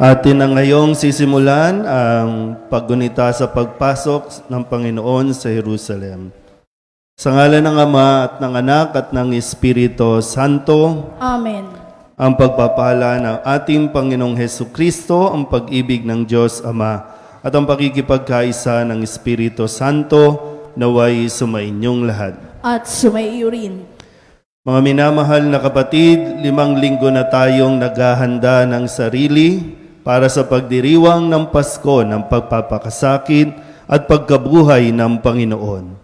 Atin na ngayong sisimulan ang paggunita sa pagpasok ng Panginoon sa Jerusalem. Sa ngalan ng Ama at ng Anak at ng Espiritu Santo. Amen. Ang pagpapala ng ating Panginoong Hesukristo, ang pag-ibig ng Diyos Ama, at ang pakikipagkaisa ng Espiritu Santo naway sumainyong lahat. At sumaiyo rin. Mga minamahal na kapatid, 5 linggo na tayong naghahanda ng sarili para sa pagdiriwang ng Pasko ng pagpapakasakit at pagkabuhay ng Panginoon.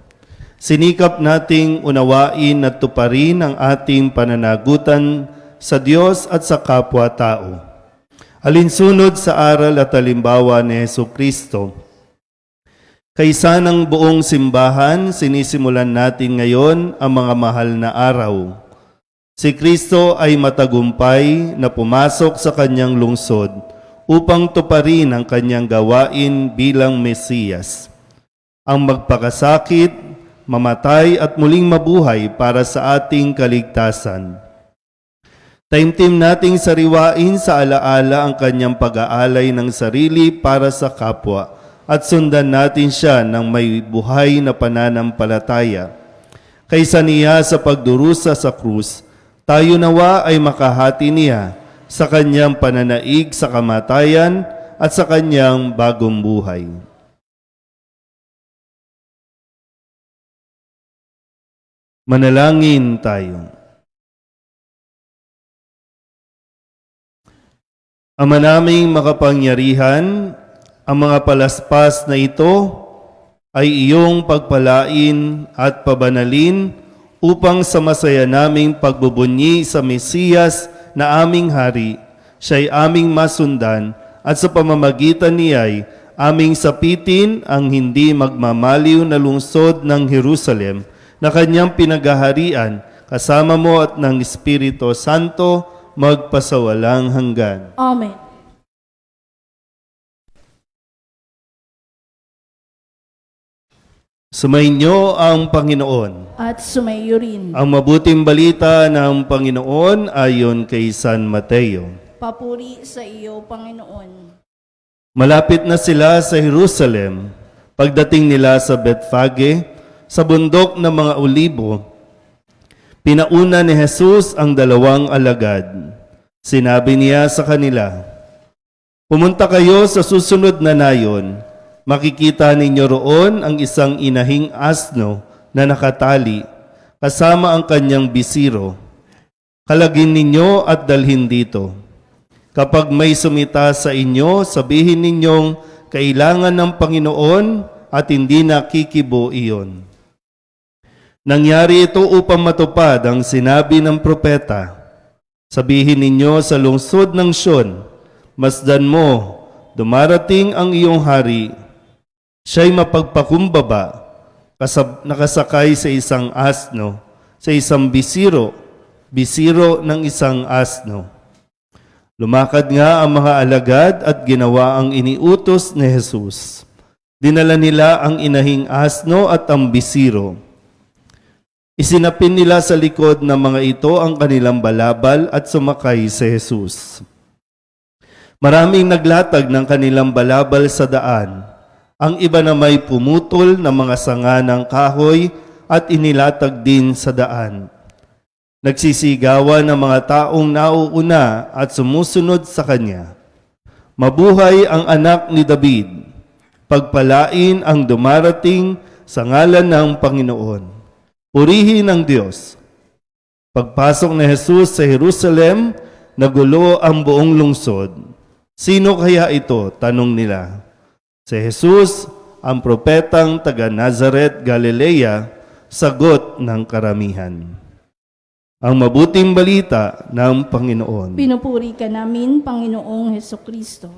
Sinikap nating unawain at tuparin ang ating pananagutan sa Diyos at sa kapwa-tao. Alinsunod sa aral at halimbawa ni Hesukristo. Kaysa ng buong simbahan, sinisimulan natin ngayon ang mga mahal na araw. Si Kristo ay matagumpay na pumasok sa kanyang lungsod upang tuparin ang kanyang gawain bilang Mesiyas. Ang magpakasakit, mamatay at muling mabuhay para sa ating kaligtasan. Taimtim nating sariwain sa alaala ang kanyang pag-aalay ng sarili para sa kapwa at sundan natin siya ng may buhay na pananampalataya. Kaysa niya sa pagdurusa sa krus, tayo nawa ay makahati niya sa kanyang pananaig sa kamatayan at sa kanyang bagong buhay. Manalangin tayo. Ama naming makapangyarihan, ang mga palaspas na ito ay iyong pagpalain at pabanalin upang sa masaya naming pagbubunyi sa Mesiyas na aming hari, siya'y aming masundan at sa pamamagitan niya'y aming sapitin ang hindi magmamaliw na lungsod ng Jerusalem na kanyang pinagaharian kasama mo at ng Espiritu Santo magpasawalang hanggan. Amen. Sumainyo ang Panginoon. At sumaiyo rin. Ang mabuting balita ng Panginoon ayon kay San Mateo. Papuri sa iyo, Panginoon. Malapit na sila sa Jerusalem. Pagdating nila sa Bethfage, sa bundok ng mga olibo, pinauna ni Jesus ang 2 alagad. Sinabi niya sa kanila, "Pumunta kayo sa susunod na nayon. Makikita ninyo roon ang isang inahing asno na nakatali, kasama ang kanyang bisiro. Kalagin ninyo at dalhin dito. Kapag may sumita sa inyo, sabihin ninyong kailangan ng Panginoon at hindi nakikibo iyon." Nangyari ito upang matupad ang sinabi ng propeta. Sabihin ninyo sa lungsod ng Sion, "Masdan mo, dumarating ang iyong hari. Siya'y mapagpakumbaba, nakasakay sa isang asno, sa isang bisiro ng isang asno." Lumakad nga ang mga alagad at ginawa ang iniutos ni Jesus. Dinala nila ang inahing asno at ang bisiro. Isinapin nila sa likod ng mga ito ang kanilang balabal at sumakay si Jesus. Maraming naglatag ng kanilang balabal sa daan. Ang iba na may pumutol ng mga sanga ng kahoy at inilatag din sa daan. Nagsisigawan ng mga taong nauuna at sumusunod sa kanya, "Mabuhay ang anak ni David! Pagpalain ang dumarating sa ngalan ng Panginoon! Purihin ang Diyos!" Pagpasok ni Jesus sa Jerusalem, nagulo ang buong lungsod. "Sino kaya ito?" tanong nila. Si Jesus, ang propetang taga Nazaret, Galilea, sagot ng karamihan. Ang mabuting balita ng Panginoon. Pinupuri ka namin, Panginoong Hesukristo.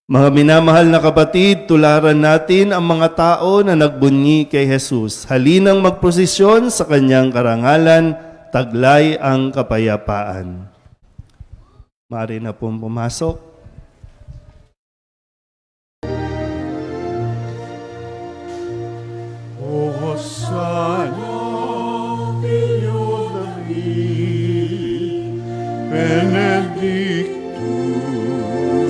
Mga minamahal na kapatid, tularan natin ang mga tao na nagbunyi kay Jesus. Halinang magprosesyon sa kanyang karangalan, taglay ang kapayapaan. Maaari na pong pumasok. Hosanna, Figlio David, benedictus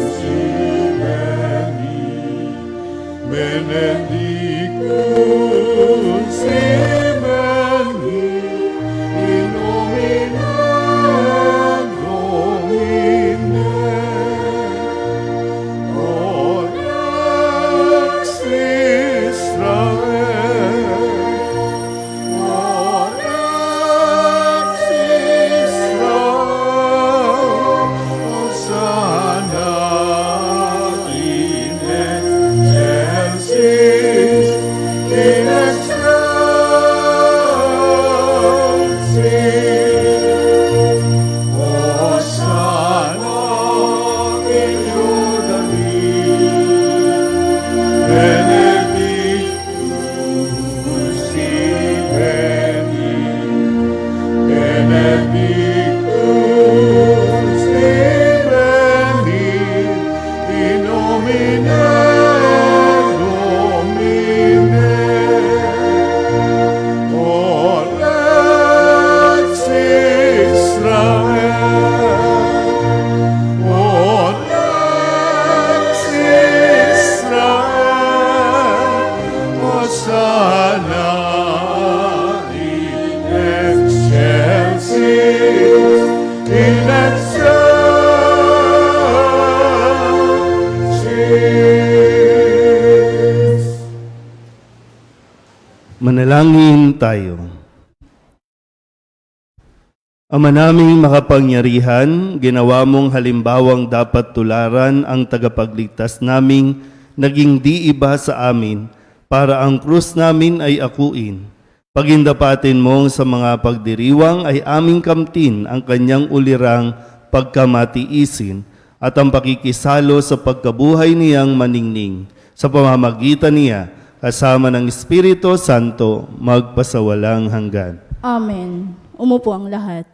Manalangin tayo. Ama naming makapangyarihan, ginawa mong halimbawang dapat tularan ang tagapagligtas naming naging di iba sa amin para ang krus namin ay akuin. Pagindapatin mong sa mga pagdiriwang ay aming kamtin ang kanyang ulirang pagkamatiisin at ang pakikisalo sa pagkabuhay niyang maningning sa pamamagitan niya kasama ng Espiritu Santo magpasawalang hanggan. Amen. Umupo ang lahat.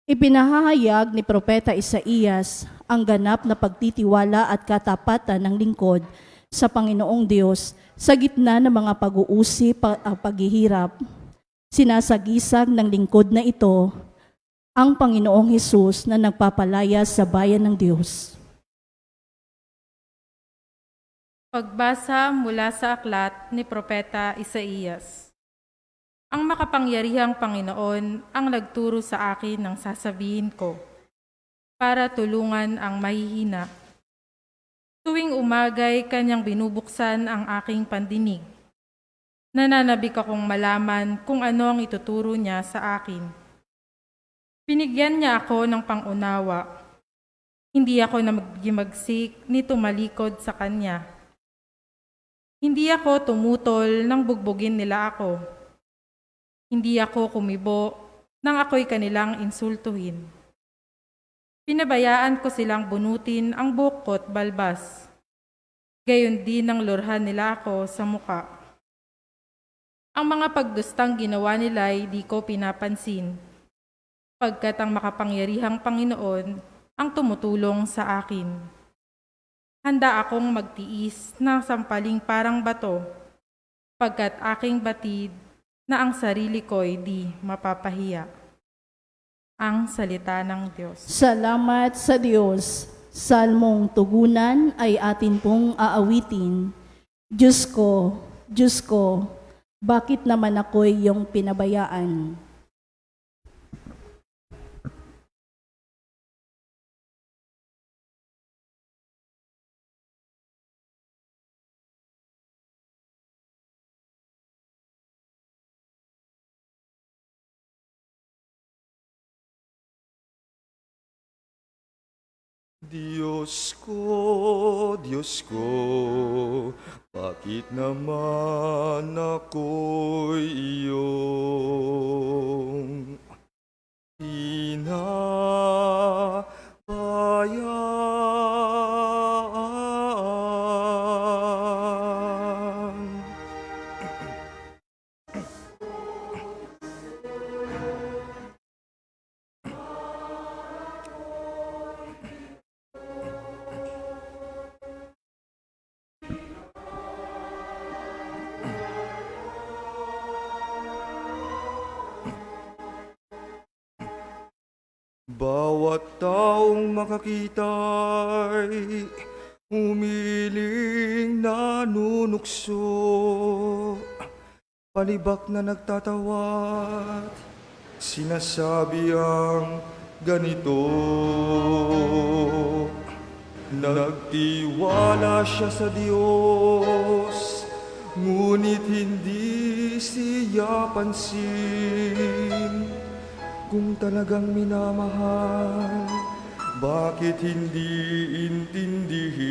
Ipinahahayag ni Propeta Isaías ang ganap na pagtitiwala at katapatan ng lingkod sa Panginoong Diyos sa gitna ng mga pag-uusip at paghihirap. Sinasagisag ng lingkod na ito ang Panginoong Hesus na nagpapalaya sa bayan ng Diyos. Pagbasa mula sa aklat ni Propeta Isaías. Ang makapangyarihang Panginoon ang nagturo sa akin ng sasabihin ko para tulungan ang mahihina. Tuwing umagay kanyang binubuksan ang aking pandinig. Nananabik akong malaman kung ano ang ituturo niya sa akin. Binigyan niya ako ng pangunawa. Hindi ako naghimagsik ni tumalikod sa kanya. Hindi ako tumutol nang bugbugin nila ako. Hindi ako kumibo nang ako'y kanilang insultuhin. Pinabayaan ko silang bunutin ang bukot balbas. Gayon din ang lurhan nila ako sa muka. Ang mga pagdustang ginawa nila ay di ko pinapansin, pagkat ang makapangyarihang Panginoon ang tumutulong sa akin. Handa akong magtiis ng sampaling parang bato, pagkat aking batid na ang sarili ko'y di mapapahiya. Ang salita ng Diyos. Salamat sa Diyos. Salmong tugunan ay atin pong aawitin. Diyos ko, bakit naman ako'y iyong pinabayaan? Diyos ko, bakit naman ako'y iyong pinabayaan? Bawat taong makakita'y humiling nanunukso, palibak na nagtatawad, sinasabi ang ganito. Nagtiwala siya sa Diyos, ngunit hindi siya pansin. Kung talagang minamahal, bakit hindi intindihin?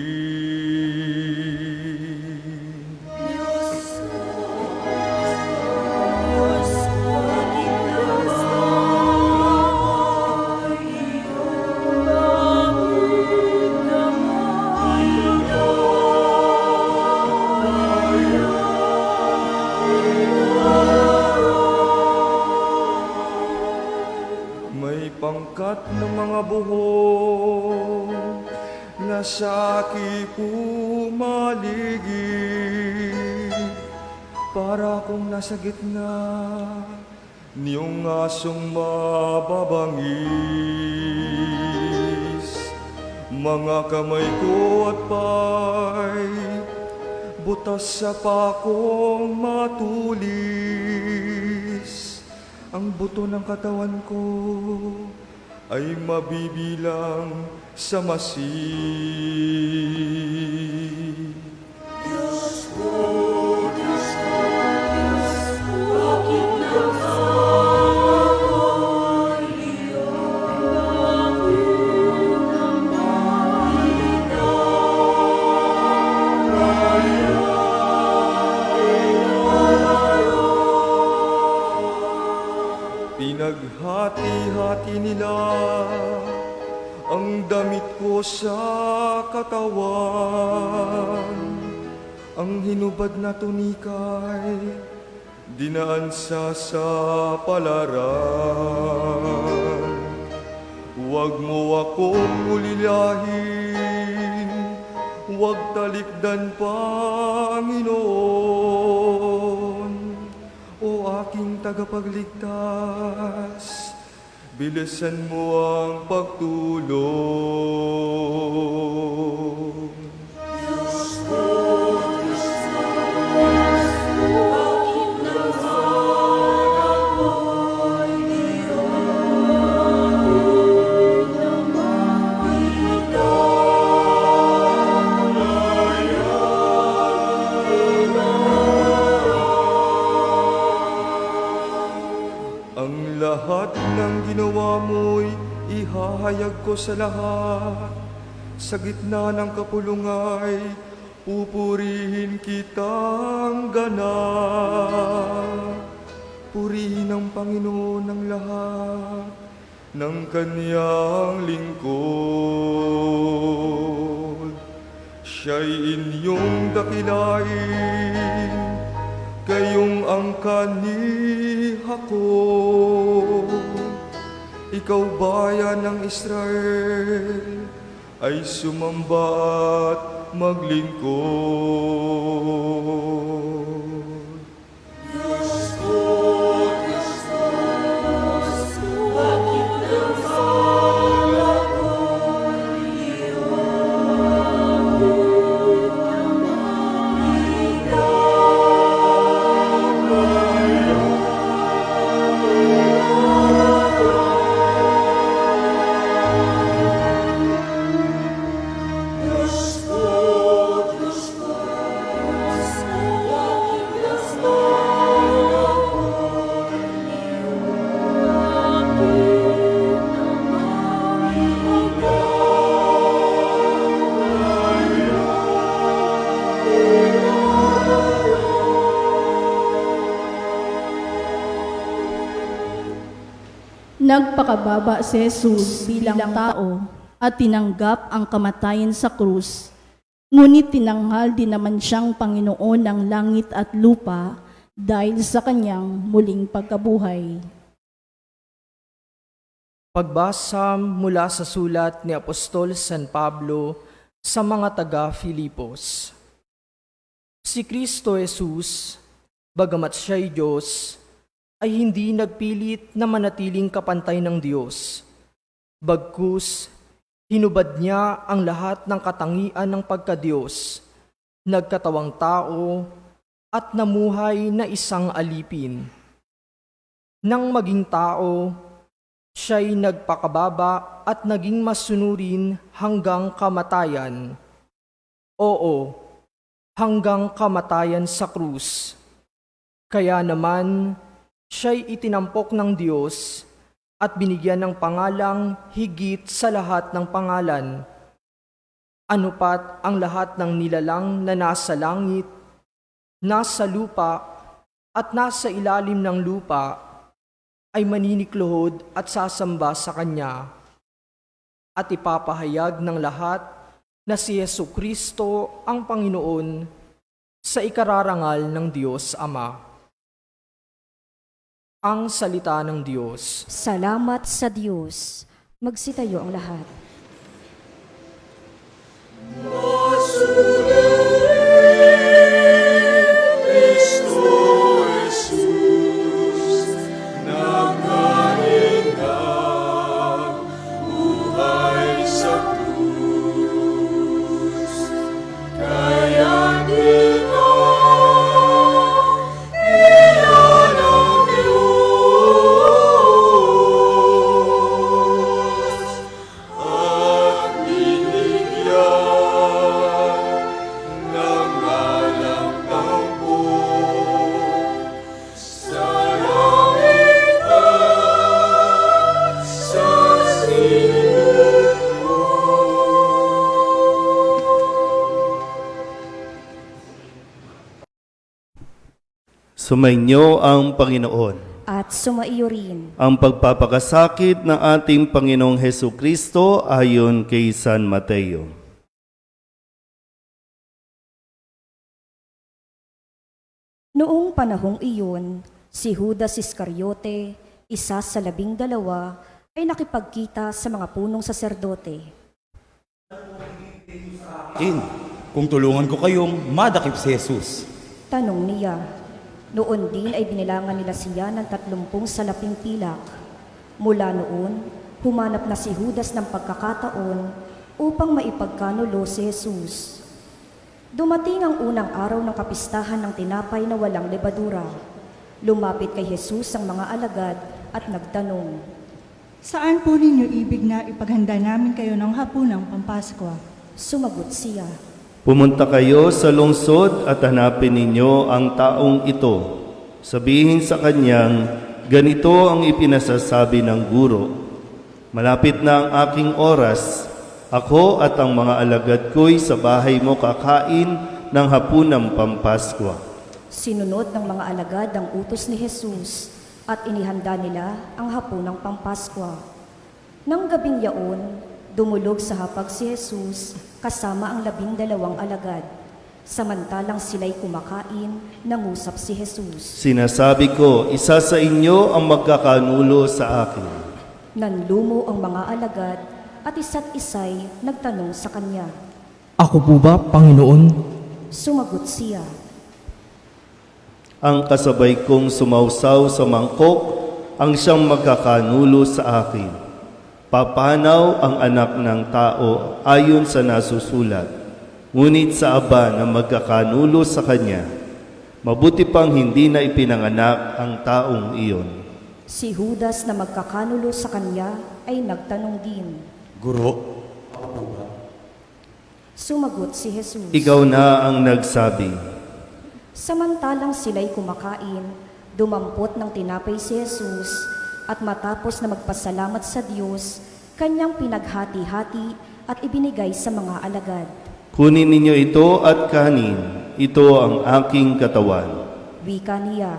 May pangkat ng mga buhok na sa akin pumaligid, para akong nasa gitna niyong asong mababangis. Mga kamay ko at pa'y butas sa pakong matulis. Ang buto ng katawan ko ay mabibilang sa masid. Diyos ko, ang damit ko sa katawan, ang hinubad na tunikay, dinaan sa sapalaran. Huwag mo akong ulilahin, huwag talikdan, Panginoon. O aking tagapagligtas, bilisan mo ang pagtulong. Ang lahat ng ginawa mo'y ihahayag ko sa lahat. Sa gitna ng kapulungay, pupurihin kitang ganap. Purihin ang Panginoon ng lahat ng kanyang lingkod. Siya'y inyong dakilain, kayong angkan ni Jacob. Ikaw bayan ng Israel, ay sumamba at maglingkod. Nagpakababa si Jesus bilang tao at tinanggap ang kamatayan sa krus. Ngunit tinanghal din naman siyang Panginoon ng langit at lupa dahil sa kanyang muling pagkabuhay. Pagbasa mula sa sulat ni Apostol San Pablo sa mga taga-Filipos. Si Kristo Jesus, bagamat siya'y Diyos, ay hindi nagpilit na manatiling kapantay ng Diyos. Bagkus, hinubad niya ang lahat ng katangian ng pagkadiyos, nagkatawang tao, at namuhay na isang alipin. Nang maging tao, siya'y nagpakababa at naging masunurin hanggang kamatayan. Oo, hanggang kamatayan sa krus. Kaya naman, siya'y itinampok ng Diyos at binigyan ng pangalang higit sa lahat ng pangalan. Ano pat ang lahat ng nilalang na nasa langit, nasa lupa, at nasa ilalim ng lupa ay maninikluhod at sasamba sa Kanya. At ipapahayag ng lahat na si Jesucristo ang Panginoon sa ikararangal ng Diyos Ama. Ang salita ng Diyos. Salamat sa Diyos. Magsitayo ang lahat. Sumainyo ang Panginoon. At sumaiyo rin. Ang pagpapakasakit ng ating Panginoong Heso Kristo ayon kay San Mateo. Noong panahong iyon, si Judas Iscariote, isa sa 12, ay nakipagkita sa mga punong saserdote. Kung tulungan ko kayong madakip si Jesus. Tanong niya, noon din ay binilangan nila siya ng 30 salaping pilak. Mula noon, humanap na si Judas ng pagkakataon upang maipagkanulo si Jesus. Dumating ang unang araw ng kapistahan ng tinapay na walang lebadura. Lumapit kay Jesus ang mga alagad at nagtanong, Saan po ninyo ibig na ipaghanda namin kayo ng hapunang Pampaskwa? Sumagot siya, Pumunta kayo sa lungsod at hanapin ninyo ang taong ito. Sabihin sa kanyang, ganito ang ipinasasabi ng guro. Malapit na ang aking oras. Ako at ang mga alagad ko'y sa bahay mo kakain ng hapunang Pampaskwa. Sinunod ng mga alagad ang utos ni Jesus at inihanda nila ang hapunang Pampaskwa. Nang gabing yaon, dumulog sa hapag si Jesus kasama ang 12 alagad. Samantalang sila'y kumakain, nangusap si Jesus. Sinasabi ko, isa sa inyo ang magkakanulo sa akin. Nanlumo ang mga alagad at isa't isa'y nagtanong sa kanya. Ako po ba, Panginoon? Sumagot siya, Ang kasabay kong sumausaw sa mangkok ang siyang magkakanulo sa akin. Papanaw ang anak ng tao ayon sa nasusulat. Ngunit sa aba na magkakanulo sa kanya, mabuti pang hindi na ipinanganak ang taong iyon. Si Judas na magkakanulo sa kanya ay nagtanong din. Guro, Sumagot si Jesus. Ikaw na ang nagsabi. Samantalang sila'y kumakain, dumampot ng tinapay si Jesus at matapos na magpasalamat sa Diyos, kanyang pinaghati-hati at ibinigay sa mga alagad. Kunin ninyo ito at kanin. Ito ang aking katawan. Wika niya,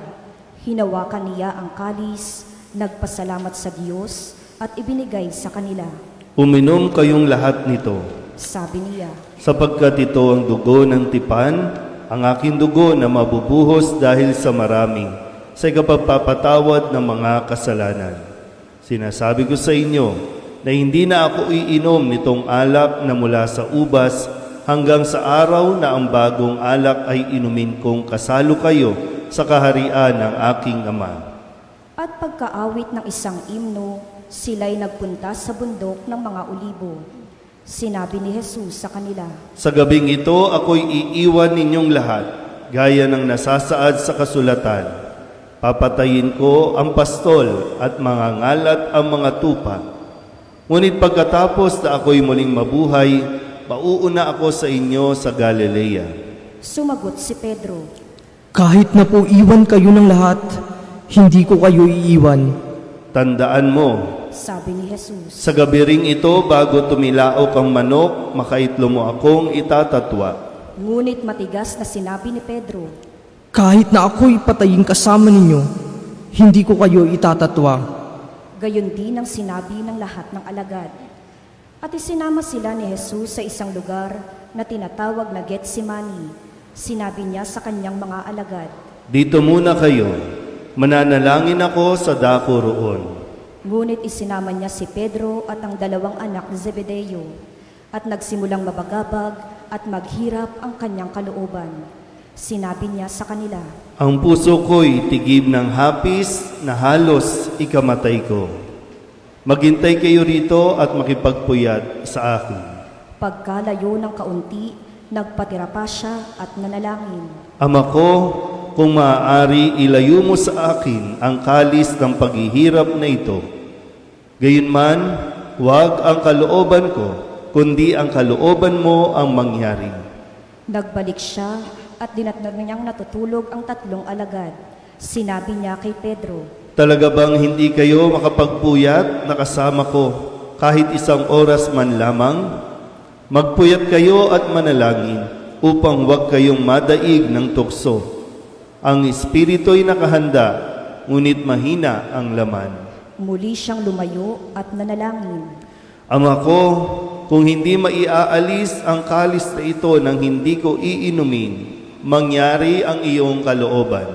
hinawakan niya ang kalis, nagpasalamat sa Diyos at ibinigay sa kanila. Uminom kayong lahat nito, Sabi niya, sapagkat ito ang dugo ng tipan, ang aking dugo na mabubuhos dahil sa marami, sa ikapagpapatawad ng mga kasalanan. Sinasabi ko sa inyo na hindi na ako iinom nitong alak na mula sa ubas hanggang sa araw na ang bagong alak ay inumin kong kasalo kayo sa kaharian ng aking Ama. at pagkaawit ng isang imno, sila'y nagpunta sa bundok ng mga olibo. Sinabi ni Jesus sa kanila, Sa gabing ito, ako'y iiwan ninyong lahat, gaya ng nasasaad sa kasulatan. Papatayin ko ang pastol at mangangalat ang mga tupa. Ngunit pagkatapos na ako'y muling mabuhay, pauuna ako sa inyo sa Galilea. Sumagot si Pedro, Kahit na po iwan kayo ng lahat, hindi ko kayo iiwan. Tandaan mo, sabi ni Jesus, sa gabi ring ito, bago tumilaok ang manok, makaitlo mo akong itatatwa. ngunit matigas na sinabi ni Pedro, Kahit na ako'y patayin kasama ninyo, hindi ko kayo itatatwa. gayon din ang sinabi ng lahat ng alagad. At isinama sila ni Jesus sa isang lugar na tinatawag na Getsemani. Sinabi niya sa kanyang mga alagad, Dito muna kayo, mananalangin ako sa dako roon. ngunit isinama niya si Pedro at ang 2 anak ni Zebedeo, at nagsimulang mabagabag at maghirap ang kanyang kalooban. Sinabi niya sa kanila, Ang puso ko'y tigib ng hapis na halos ikamatay ko. Maghintay kayo rito at makipagpuyat sa akin. pagkalayo ng kaunti, nagpatira pa siya at nanalangin. Ama ko, kung maaari, ilayo mo sa akin ang kalis ng paghihirap na ito. Gayunman, huwag ang kalooban ko, kundi ang kalooban mo ang mangyari. Nagbalik siya at dinatnan niyang natutulog ang 3 alagad. Sinabi niya kay Pedro, Talaga bang hindi kayo makapagpuyat na kasama ko kahit isang oras man lamang? Magpuyat kayo at manalangin upang huwag kayong madaig ng tukso. Ang espiritu'y nakahanda, ngunit mahina ang laman. Muli siyang lumayo at nanalangin. Ama ko, kung hindi maiaalis ang kalis na ito nang hindi ko iinumin, mangyari ang iyong kalooban.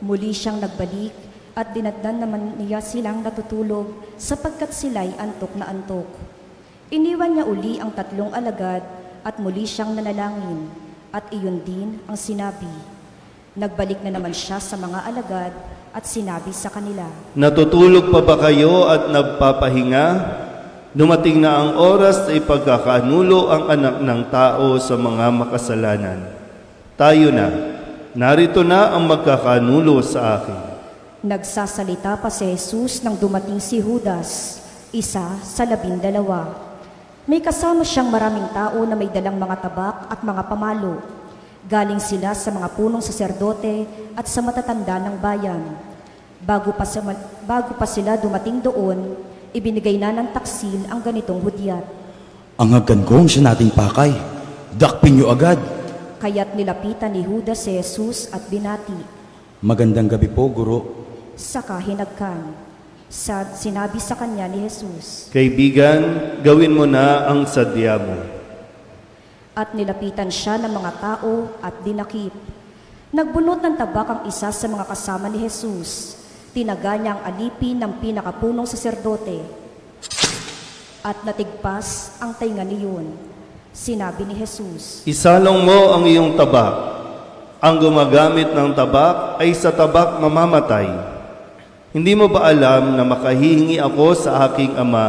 Muli siyang nagbalik at dinatnan naman niya silang natutulog sapagkat sila'y antok na antok. Iniwan niya uli ang 3 alagad at muli siyang nanalangin at iyon din ang sinabi. Nagbalik na naman siya sa mga alagad at sinabi sa kanila, Natutulog pa ba kayo at nagpapahinga? Dumating na ang oras na ipagkakanulo ang anak ng tao sa mga makasalanan. Tayo na, narito na ang magkakanulo sa akin. Nagsasalita pa si Jesus nang dumating si Judas, isa sa 12. May kasama siyang maraming tao na may dalang mga tabak at mga pamalo. Galing sila sa mga punong saserdote at sa matatanda ng bayan. Bago pa sila dumating doon, ibinigay na ng taksil ang ganitong hudyat. Ang haggan siya nating pakay. Dakpin niyo agad. Kaya't nilapitan ni Judas si Jesus at binati. Magandang gabi po, Guro. Saka hinagkan. Sinabi sa kanya ni Jesus. Kaibigan, gawin mo na ang sadya mo. At nilapitan siya ng mga tao at dinakip. Nagbunot ng tabak ang isa sa mga kasama ni Jesus. Tinaga niya ang alipin ng pinakapunong saserdote. At natigpas ang tainga niyon. Sinabi ni Jesus, Isalong mo ang iyong tabak. Ang gumagamit ng tabak ay sa tabak mamamatay. Hindi mo ba alam na makahihingi ako sa aking Ama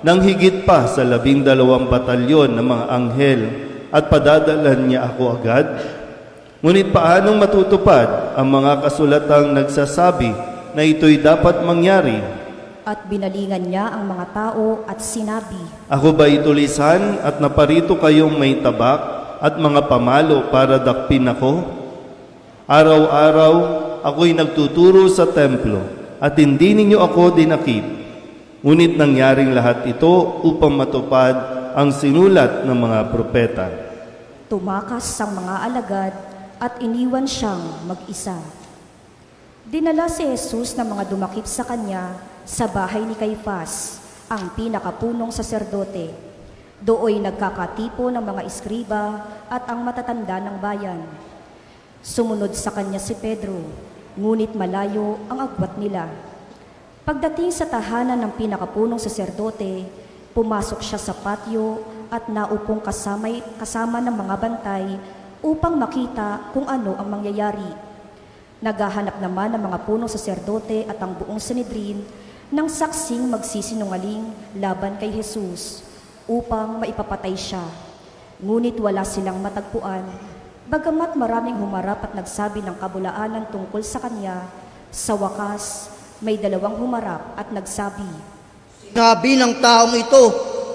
ng higit pa sa 12 batalyon ng mga anghel at padadalan niya ako agad? Ngunit paanong matutupad ang mga kasulatang nagsasabi na ito'y dapat mangyari? at binalingan niya ang mga tao at sinabi, Ako ba'y tulisan at naparito kayong may tabak at mga pamalo para dakpin ako? Araw-araw ako'y nagtuturo sa templo at hindi ninyo ako dinakip. Ngunit nangyaring lahat ito upang matupad ang sinulat ng mga propeta. tumakas ang mga alagad at iniwan siyang mag-isa. Dinala si Jesus ng mga dumakip sa kanya sa bahay ni Caifás, ang pinakapunong saserdote. Dooy nagkakatipo ng mga iskriba at ang matatanda ng bayan. Sumunod sa kanya si Pedro, ngunit malayo ang agwat nila. Pagdating sa tahanan ng pinakapunong saserdote, pumasok siya sa patio at naupong kasama ng mga bantay upang makita kung ano ang mangyayari. Naghahanap naman ng mga punong saserdote at ang buong Sanhedrin ng saksing magsisinungaling laban kay Jesus upang maipapatay siya. Ngunit wala silang matagpuan, bagamat maraming humarap at nagsabi ng kabulaanan tungkol sa kanya. Sa wakas, may dalawang humarap at nagsabi, Sinabi ng taong ito,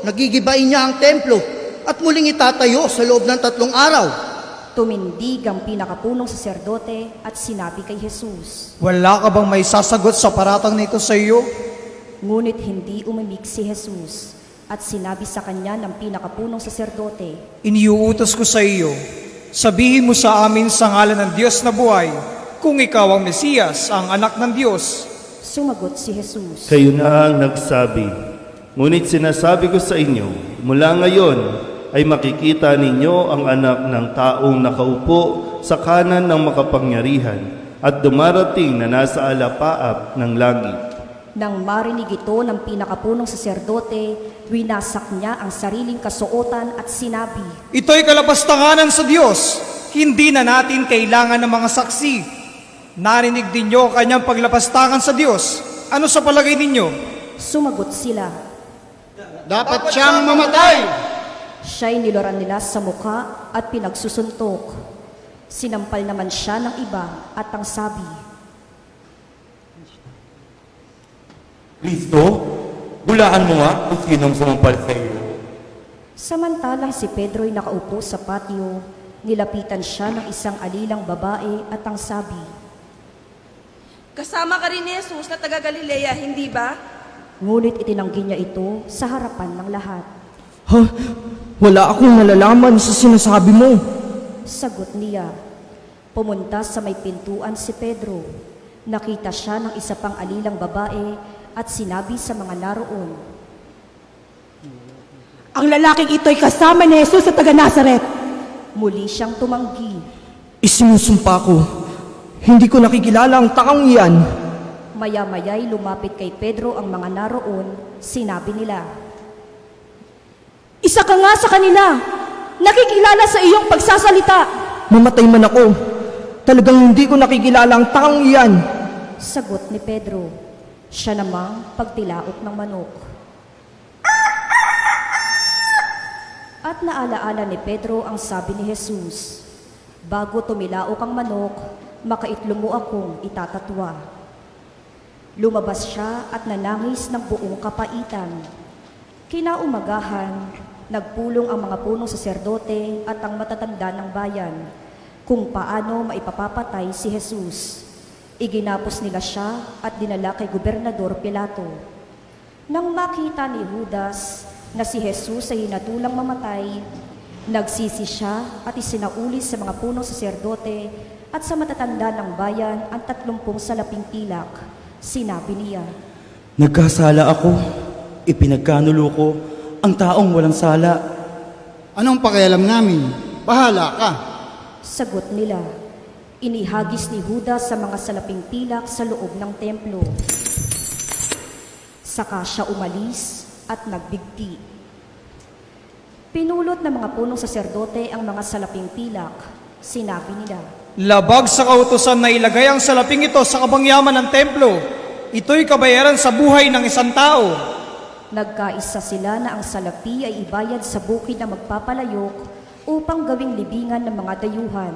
nagigibain niya ang templo at muling itatayo sa loob ng 3 araw. Tumindig ang pinakapunong saserdote at sinabi kay Jesus. Wala ka bang may sasagot sa paratang nito sa iyo? Ngunit hindi umimik si Jesus at sinabi sa kanya ng pinakapunong saserdote, Iniuutos ko sa iyo, sabihin mo sa amin sa ngalan ng Diyos na buhay, kung ikaw ang Mesiyas, ang anak ng Diyos. Sumagot si Jesus, Kayo na ang nagsabi. Ngunit sinasabi ko sa inyo, mula ngayon ay makikita ninyo ang anak ng taong nakaupo sa kanan ng makapangyarihan at dumarating na nasa alapaap ng langit. Nang marinig ito ng pinakapunong saserdote, winasak niya ang sariling kasuotan at sinabi, Ito'y kalapastanganan sa Diyos. Hindi na natin kailangan ng mga saksi. Narinig din niyo kanyang paglapastangan sa Diyos. Ano sa palagay ninyo? Sumagot sila. Dapat siyang mamatay. Siya'y niloran nila sa muka at pinagsusuntok. Sinampal naman siya ng iba at ang sabi, Kristo, hulaan mo nga kung sinong sumampal sa iyo. Samantalang si Pedro'y nakaupo sa patio, nilapitan siya ng isang alilang babae at ang sabi, Kasama ka rin ni Jesus na taga Galilea, hindi ba? ngunit itinanggi niya ito sa harapan ng lahat. Ha? Wala akong nalalaman sa sinasabi mo. Sagot niya. Pumunta sa may pintuan si Pedro. Nakita siya ng isa pang alilang babae at sinabi sa mga naroon, Ang lalaking ito'y kasama ni Jesus sa taga Nazaret. muli siyang tumanggi. Isinusumpa ko, hindi ko nakikilala ang taong iyan. Maya-maya'y lumapit kay Pedro ang mga naroon, sinabi nila, Isa ka nga sa kanila. Nakikilala sa iyong pagsasalita. Mamatay man ako, talagang hindi ko nakikilala ang taong iyan. sagot ni Pedro. Siya namang pagtilaok ng manok. At naalaala ni Pedro ang sabi ni Jesus, bago tumilaok ang manok, makaitlo mo akong itatatwa. Lumabas siya at nanangis ng buong kapaitan. Kinaumagahan, nagpulong ang mga punong saserdote at ang matatanda ng bayan kung paano maipapapatay si Jesus. Iginapos nila siya at dinala kay Gobernador Pilato. Nang makita ni Judas na si Jesus ay hinatulang mamatay, nagsisi siya at isinauli sa mga punong saserdote at sa matatanda ng bayan ang 30 salaping pilak. Sinabi niya, Nagkasala ako, ipinagkanulo ko ang taong walang sala. Anong pakialam namin? Bahala ka. sagot nila. Inihagis ni Judas sa mga salaping pilak sa loob ng templo. Saka siya umalis at nagbigti. Pinulot ng mga punong saserdote ang mga salaping pilak. Sinabi nila, Labag sa kautusan na ilagay ang salaping ito sa kabangyaman ng templo. Ito'y kabayaran sa buhay ng isang tao. nagkaisa sila na ang salapi ay ibayad sa bukid na magpapalayok upang gawing libingan ng mga dayuhan.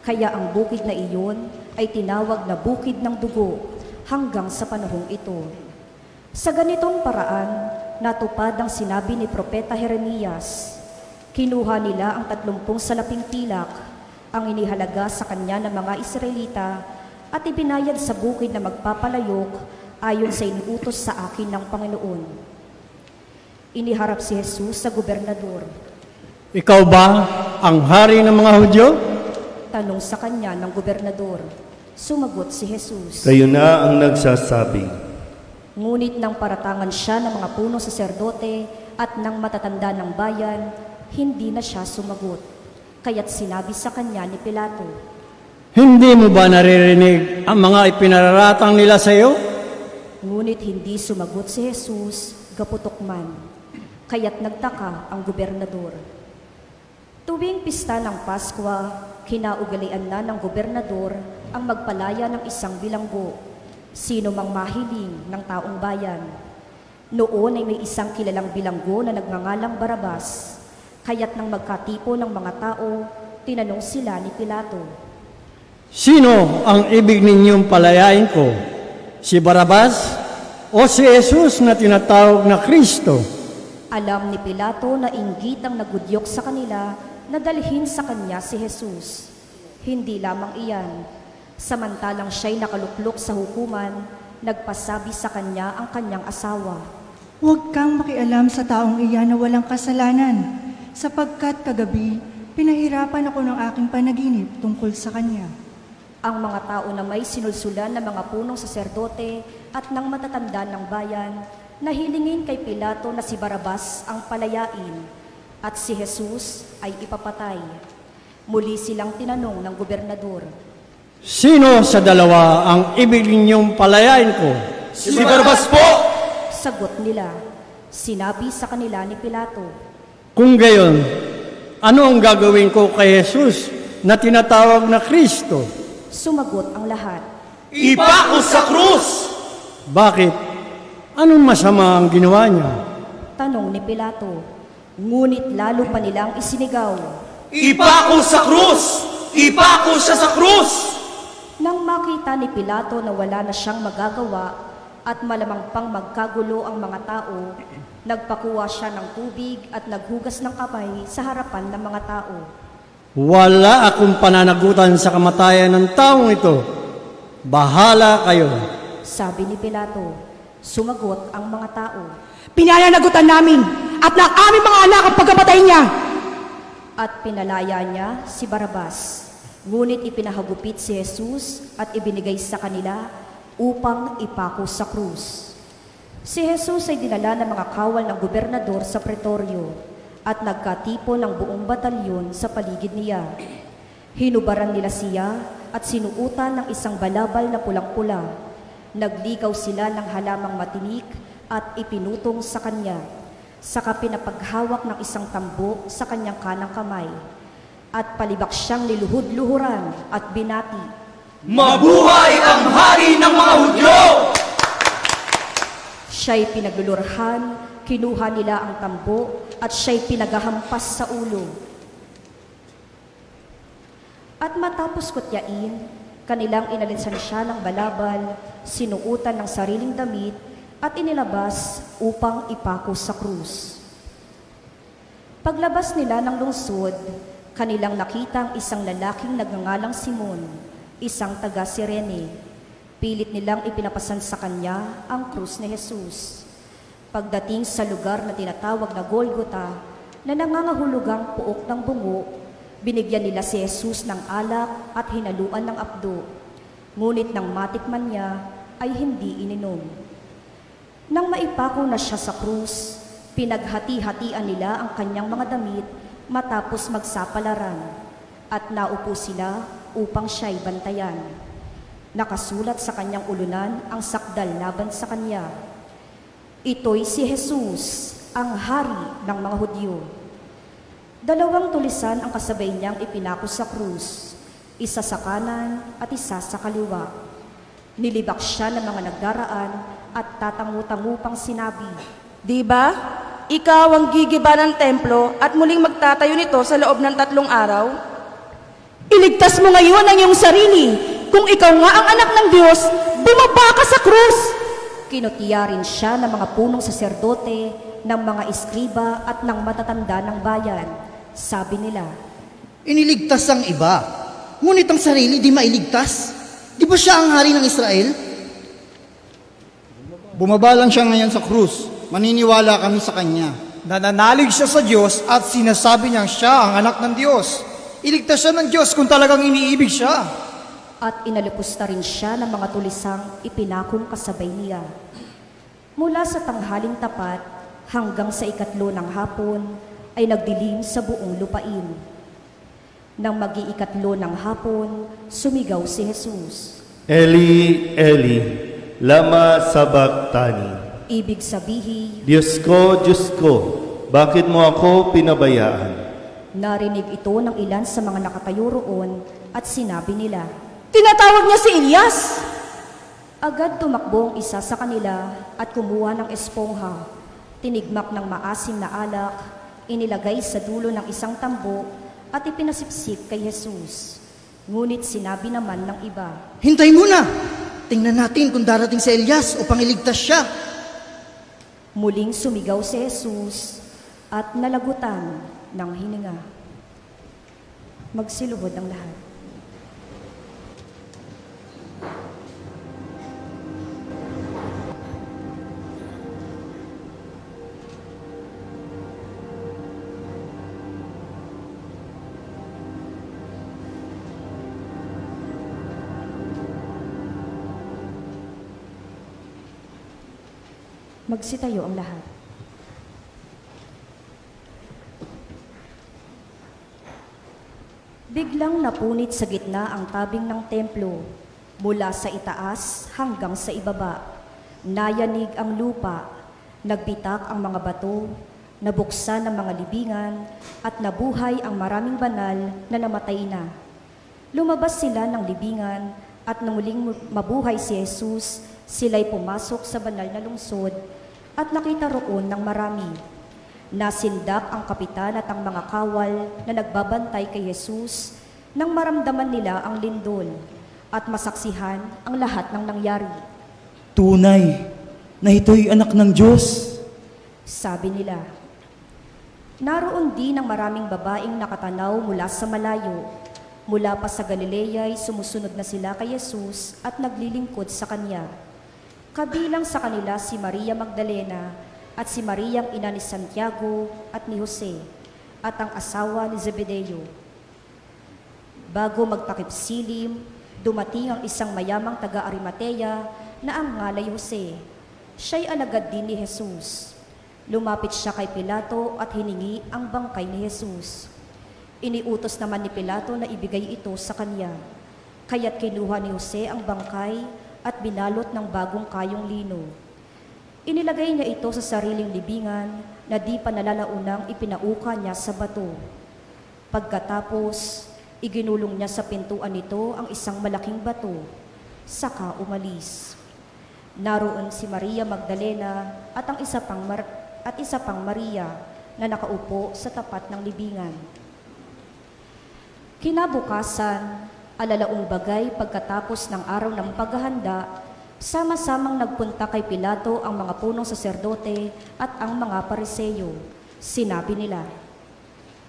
Kaya ang bukid na iyon ay tinawag na bukid ng dugo hanggang sa panahong ito. Sa ganitong paraan, natupad ang sinabi ni Propeta Jeremias. Kinuha nila ang 30 salaping pilak, ang inihalaga sa kanya ng mga Israelita, at ibinayad sa bukid na magpapalayok ayon sa inuutos sa akin ng Panginoon. Iniharap si Jesus sa gobernador. Ikaw ba ang hari ng mga Hudyo? Tanong sa kanya ng gobernador. Sumagot si Jesus. Kayo na ang nagsasabi. Ngunit nang paratangan siya ng mga punong saserdote at ng matatanda ng bayan, hindi na siya sumagot. Kaya't sinabi sa kanya ni Pilato, Hindi mo ba naririnig ang mga ipinararatang nila sa iyo? ngunit hindi sumagot si Jesus, gaputok man. Kaya't nagtaka ang gobernador. Tuwing pista ng Pasko, kinaugalian na ng gobernador ang magpalaya ng isang bilanggo, sino mang mahiling ng taong bayan. Noon ay may isang kilalang bilanggo na nagngangalang Barabas, kaya't nang magkatipo ng mga tao, tinanong sila ni Pilato, Sino ang ibig ninyong palayain ko? Si Barabas o si Jesus na tinatawag na Kristo? Alam ni Pilato na inggit ang nagudyok sa kanila na dalhin sa kanya si Jesus. Hindi lamang iyan, samantalang siya'y nakaluklok sa hukuman, nagpasabi sa kanya ang kanyang asawa. Huwag kang makialam sa taong iyan na walang kasalanan, sapagkat kagabi, pinahirapan ako ng aking panaginip tungkol sa kanya. Ang mga tao na may sinulsulan ng mga punong saserdote at ng matatanda ng bayan, nahilingin kay Pilato na si Barabas ang palayain at si Jesus ay ipapatay. Muli silang tinanong ng gobernador, Sino sa dalawa ang ibig ninyong palayain ko? Si Barabas po! sagot nila. Sinabi sa kanila ni Pilato, Kung gayon, ano ang gagawin ko kay Jesus na tinatawag na Kristo? sumagot ang lahat. Ipako sa krus! Bakit? Anong masama ang ginawa niya? Tanong ni Pilato, ngunit lalo pa nilang isinigaw. Ipako sa krus! Ipako siya sa krus! Nang makita ni Pilato na wala na siyang magagawa at malamang pang magkagulo ang mga tao, nagpakuha siya ng tubig at naghugas ng kamay sa harapan ng mga tao. Wala akong pananagutan sa kamatayan ng taong ito. Bahala kayo. Sabi ni Pilato. Sumagot ang mga tao. Pinananagutan namin at ng aming mga anak ang pagkamatay niya. At pinalaya niya si Barabas. Ngunit ipinahagupit si Jesus at ibinigay sa kanila upang ipako sa krus. Si Jesus ay dinala ng mga kawal ng gobernador sa pretoryo at nagkatipo ng buong batalyon sa paligid niya. Hinubaran nila siya at sinuutan ng isang balabal na pulang-pula. Nagligaw sila ng halamang matinik at ipinutong sa kanya. Saka pinapaghawak ng isang tambo sa kanyang kanang kamay. At palibak siyang niluhod-luhuran at binati. Mabuhay ang hari ng mga Hudyo! Siya'y pinaglulurhan, kinuha nila ang tambo at siya'y pinagahampas sa ulo. At matapos kutyain, kanilang inalisan siya ng balabal, sinuutan ng sariling damit, at inilabas upang ipako sa krus. Paglabas nila ng lungsod, kanilang nakita ang isang lalaking nagngangalang Simon, isang taga Cirene. Pilit nilang ipinapasan sa kanya ang krus ni Jesus. Pagdating sa lugar na tinatawag na Golgota, na nangangahulugang puok ng bungo, binigyan nila si Jesus ng alak at hinaluan ng apdo. Ngunit nang matikman niya, ay hindi ininom. Nang maipako na siya sa krus, pinaghati-hatian nila ang kanyang mga damit matapos magsapalaran, at naupo sila upang siya'y bantayan. Nakasulat sa kanyang ulunan ang sakdal laban sa kanya. Ito'y si Jesus, ang hari ng mga Hudyo. 2 tulisan ang kasabay niyang ipinako sa krus, isa sa kanan at isa sa kaliwa. Nilibak siya ng mga nagdaraan at tatangu-tangu pang sinabi, Di ba? Ikaw ang gigiba ng templo at muling magtatayo nito sa loob ng 3 araw? Iligtas mo ngayon ang iyong sarili. Kung ikaw nga ang anak ng Diyos, bumaba ka sa krus! Kinutiya rin siya ng mga punong saserdote, ng mga eskriba at ng matatanda ng bayan. Sabi nila, Iniligtas ang iba, ngunit ang sarili di mailigtas. Di ba siya ang hari ng Israel? Bumaba lang siya ngayon sa krus. Maniniwala kami sa kanya. Nananalig siya sa Diyos at sinasabi niyang siya ang anak ng Diyos. Iligtas siya ng Diyos kung talagang iniibig siya. at inalipusta rin siya ng mga tulisang ipinakong kasabay niya. Mula sa tanghaling tapat hanggang sa 3 ng hapon ay nagdilim sa buong lupain. Nang mag-2 ng hapon, sumigaw si Jesus. Eli, Eli, lama sabachthani. Ibig sabihin, Diyos ko, bakit mo ako pinabayaan? narinig ito ng ilan sa mga nakatayo roon at sinabi nila, Tinatawag niya si Elias! agad tumakbo ang isa sa kanila at kumuha ng espongha. Tinigmak ng maasim na alak, inilagay sa dulo ng isang tambo at ipinasipsip kay Jesus. Ngunit sinabi naman ng iba, Hintay muna! Tingnan natin kung darating si Elias upang iligtas siya. Muling sumigaw si Jesus at nalagutan ng hininga. Magsiluhod ang lahat. Magsitayo ang lahat. Biglang napunit sa gitna ang tabing ng templo, mula sa itaas hanggang sa ibaba. Nayanig ang lupa, nagbitak ang mga bato, nabuksan ang mga libingan, at nabuhay ang maraming banal na namatay na. Lumabas sila ng libingan, at nang muling mabuhay si Jesus, sila'y pumasok sa banal na lungsod at nakita roon ng marami. Nasindak ang kapitan at ang mga kawal na nagbabantay kay Jesus nang maramdaman nila ang lindol at masaksihan ang lahat ng nangyari. Tunay na ito'y anak ng Diyos. Sabi nila, naroon din ang maraming babaeng nakatanaw mula sa malayo. Mula pa sa Galilea ay sumusunod na sila kay Jesus at naglilingkod sa Kanya. Kabilang sa kanila si Maria Magdalena at si Mariang ina ni Santiago at ni Jose at ang asawa ni Zebedeo. bago magtakipsilim, dumating ang isang mayamang taga-Arimatea na ang ngalay Jose. Siya'y alagad din ni Jesus. Lumapit siya kay Pilato at hiningi ang bangkay ni Jesus. Iniutos naman ni Pilato na ibigay ito sa kanya. Kaya't kinuha ni Jose ang bangkay at binalot ng bagong kayong lino. Inilagay niya ito sa sariling libingan na di pa nalalaunang ipinauka niya sa bato. Pagkatapos, iginulong niya sa pintuan nito ang isang malaking bato, saka umalis. Naroon si Maria Magdalena at isa pang Maria na nakaupo sa tapat ng libingan. Kinabukasan, alalaong bagay pagkatapos ng araw ng paghahanda, sama-samang nagpunta kay Pilato ang mga punong saserdote at ang mga pariseyo. Sinabi nila,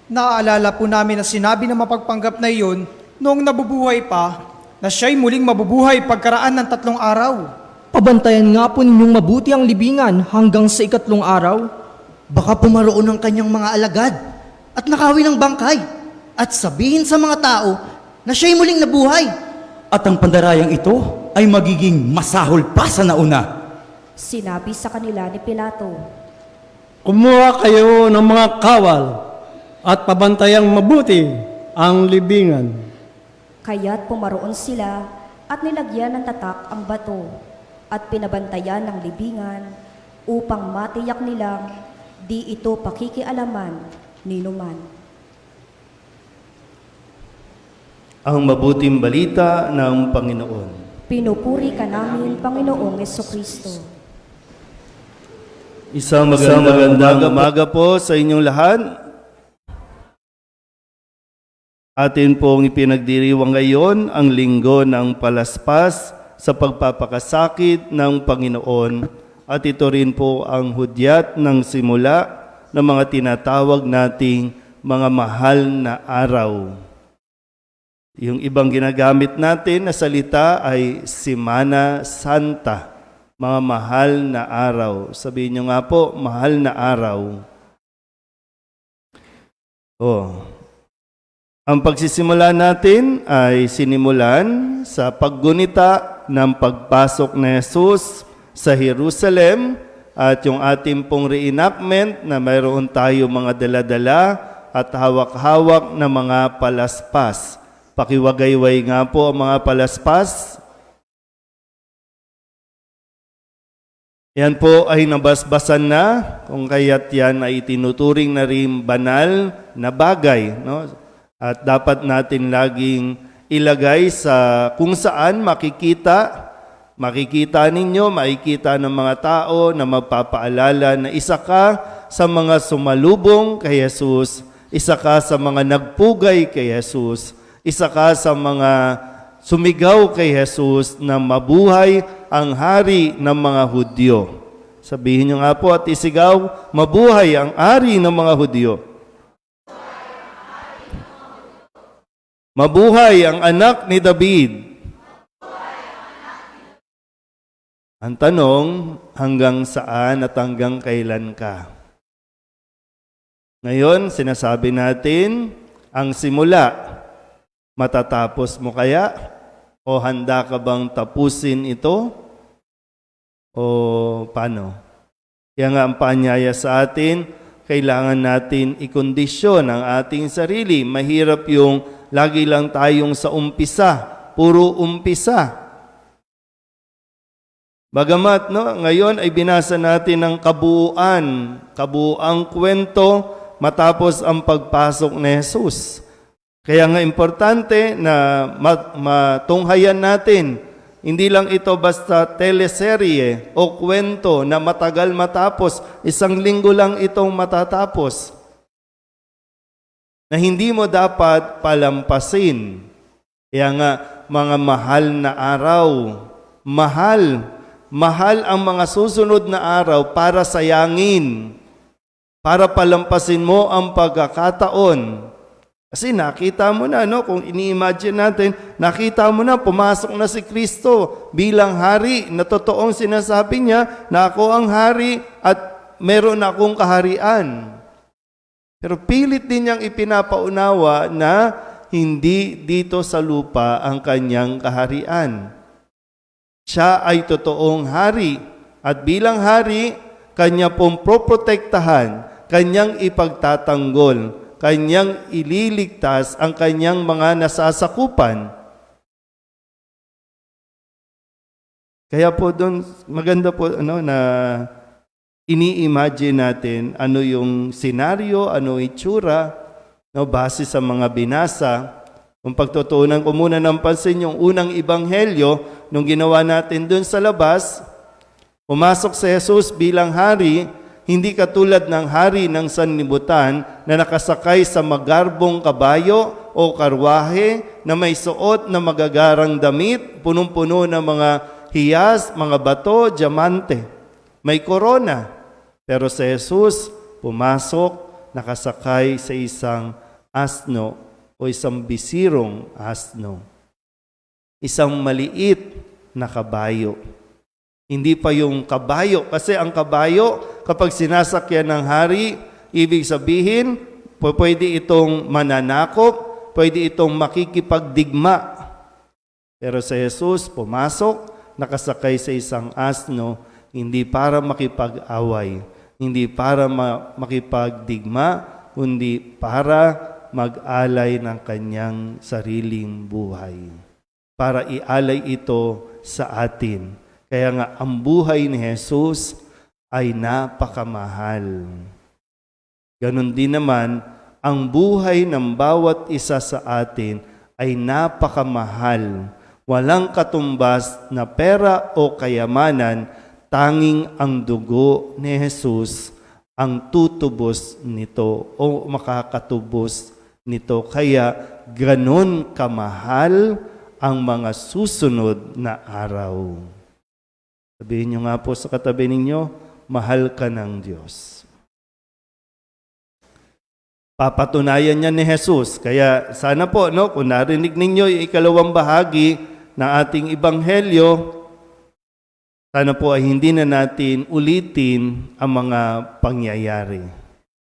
Naaalala po namin na sinabi ng mapagpanggap na iyon noong nabubuhay pa na siya'y muling mabubuhay pagkaraan ng 3 araw. Pabantayan nga po ninyong mabuti ang libingan hanggang sa 3 araw. Baka pumaroon ng kanyang mga alagad at nakawin ng bangkay at sabihin sa mga tao na siya'y muling nabuhay. At ang pandarayang ito ay magiging masahol pa sa nauna. sinabi sa kanila ni Pilato, Kumuha kayo ng mga kawal at pabantayang mabuti ang libingan. kaya't pumaroon sila at nilagyan ng tatak ang bato at pinabantayan ng libingan upang matiyak nilang di ito pakikialaman ni numan. Ang mabuting balita ng Panginoon. Pinupuri ka namin, Panginoong Hesukristo. Isang magandang umaga po sa inyong lahat. Atin pong ipinagdiriwang ngayon ang linggo ng palaspas sa pagpapakasakit ng Panginoon. At ito rin po ang hudyat ng simula ng mga tinatawag nating mga mahal na araw. Yung ibang ginagamit natin na salita ay Semana Santa, mga mahal na araw. Sabihin nyo nga po, mahal na araw. Ang pagsisimula natin ay sinimulan sa paggunita ng pagpasok ni Jesus sa Jerusalem at yung ating pong reenactment na mayroon tayo mga dala-dala at hawak-hawak na mga palaspas. Pakiwagayway nga po ang mga palaspas. Yan po ay nabasbasan na, kung kaya't yan ay tinuturing na rin banal na bagay. No? At dapat natin laging ilagay sa kung saan makikita ninyo, makikita ng mga tao na magpapaalala na isa ka sa mga sumalubong kay Jesus, isa ka sa mga nagpugay kay Jesus, isa ka sa mga sumigaw kay Jesus na mabuhay ang hari ng mga Hudyo. Sabihin nyo nga po at isigaw, mabuhay ang hari ng mga Hudyo. Mabuhay ang anak ni David. Ang tanong, hanggang saan at hanggang kailan ka? Ngayon, sinasabi natin, ang simula, matatapos mo kaya? O handa ka bang tapusin ito? O paano? Kaya nga ang paanyaya sa atin, kailangan natin ikondisyon ang ating sarili. Mahirap yung lagi lang tayong sa umpisa, puro umpisa. Bagamat ngayon ay binasa natin ang kabuuang kwento matapos ang pagpasok ni Jesus. Kaya nga importante na matunghayan natin, hindi lang ito basta teleserye o kwento na matagal matapos, 1 linggo lang itong matatapos, na hindi mo dapat palampasin. Kaya nga, mga mahal na araw, mahal ang mga susunod na araw para sayangin, para palampasin mo ang pagkakataon. Kasi nakita mo na, kung ini-imagine natin, nakita mo na, pumasok na si Kristo bilang hari, na totoong sinasabi niya na ako ang hari at meron akong kaharian. Pero pilit din niyang ipinapaunawa na hindi dito sa lupa ang kanyang kaharian. Siya ay totoong hari at bilang hari, kanya pong proprotektahan, kanyang ipagtatanggol, kanyang ililigtas ang kanyang mga nasasakupan. Kaya po doon, maganda po na ini-imagine natin ano yung senaryo, ano itsura, base sa mga binasa. Kung pagtutunan ko muna ng pansin yung unang ebanghelyo, nung ginawa natin doon sa labas, pumasok si Jesus bilang hari, hindi katulad ng hari ng sanlibutan na nakasakay sa magarbong kabayo o karwahe na may suot na magagarang damit, punong-puno ng mga hiyas, mga bato, diamante. May korona. Pero si Jesus pumasok, nakasakay sa isang asno o isang bisirong asno. Isang maliit na kabayo. Hindi pa yung kabayo. Kasi ang kabayo, kapag sinasakyan ng hari, ibig sabihin, pwede itong mananakop, pwede itong makikipagdigma. Pero si Jesus pumasok, nakasakay sa isang asno, hindi para makipag-away, hindi para makipagdigma, kundi para mag-alay ng kanyang sariling buhay. Para ialay ito sa atin. Kaya nga, ang buhay ni Jesus ay napakamahal. Ganon din naman, ang buhay ng bawat isa sa atin ay napakamahal. Walang katumbas na pera o kayamanan, tanging ang dugo ni Jesus ang tutubos nito o makakatubos nito. Kaya ganon kamahal ang mga susunod na araw. Sabihin niyo nga po sa katabi ninyo, mahal ka ng Diyos. Papatunayan niya ni Jesus. Kaya sana po, kung narinig ninyo yung ikalawang bahagi ng ating ebanghelyo, sana po ay hindi na natin ulitin ang mga pangyayari.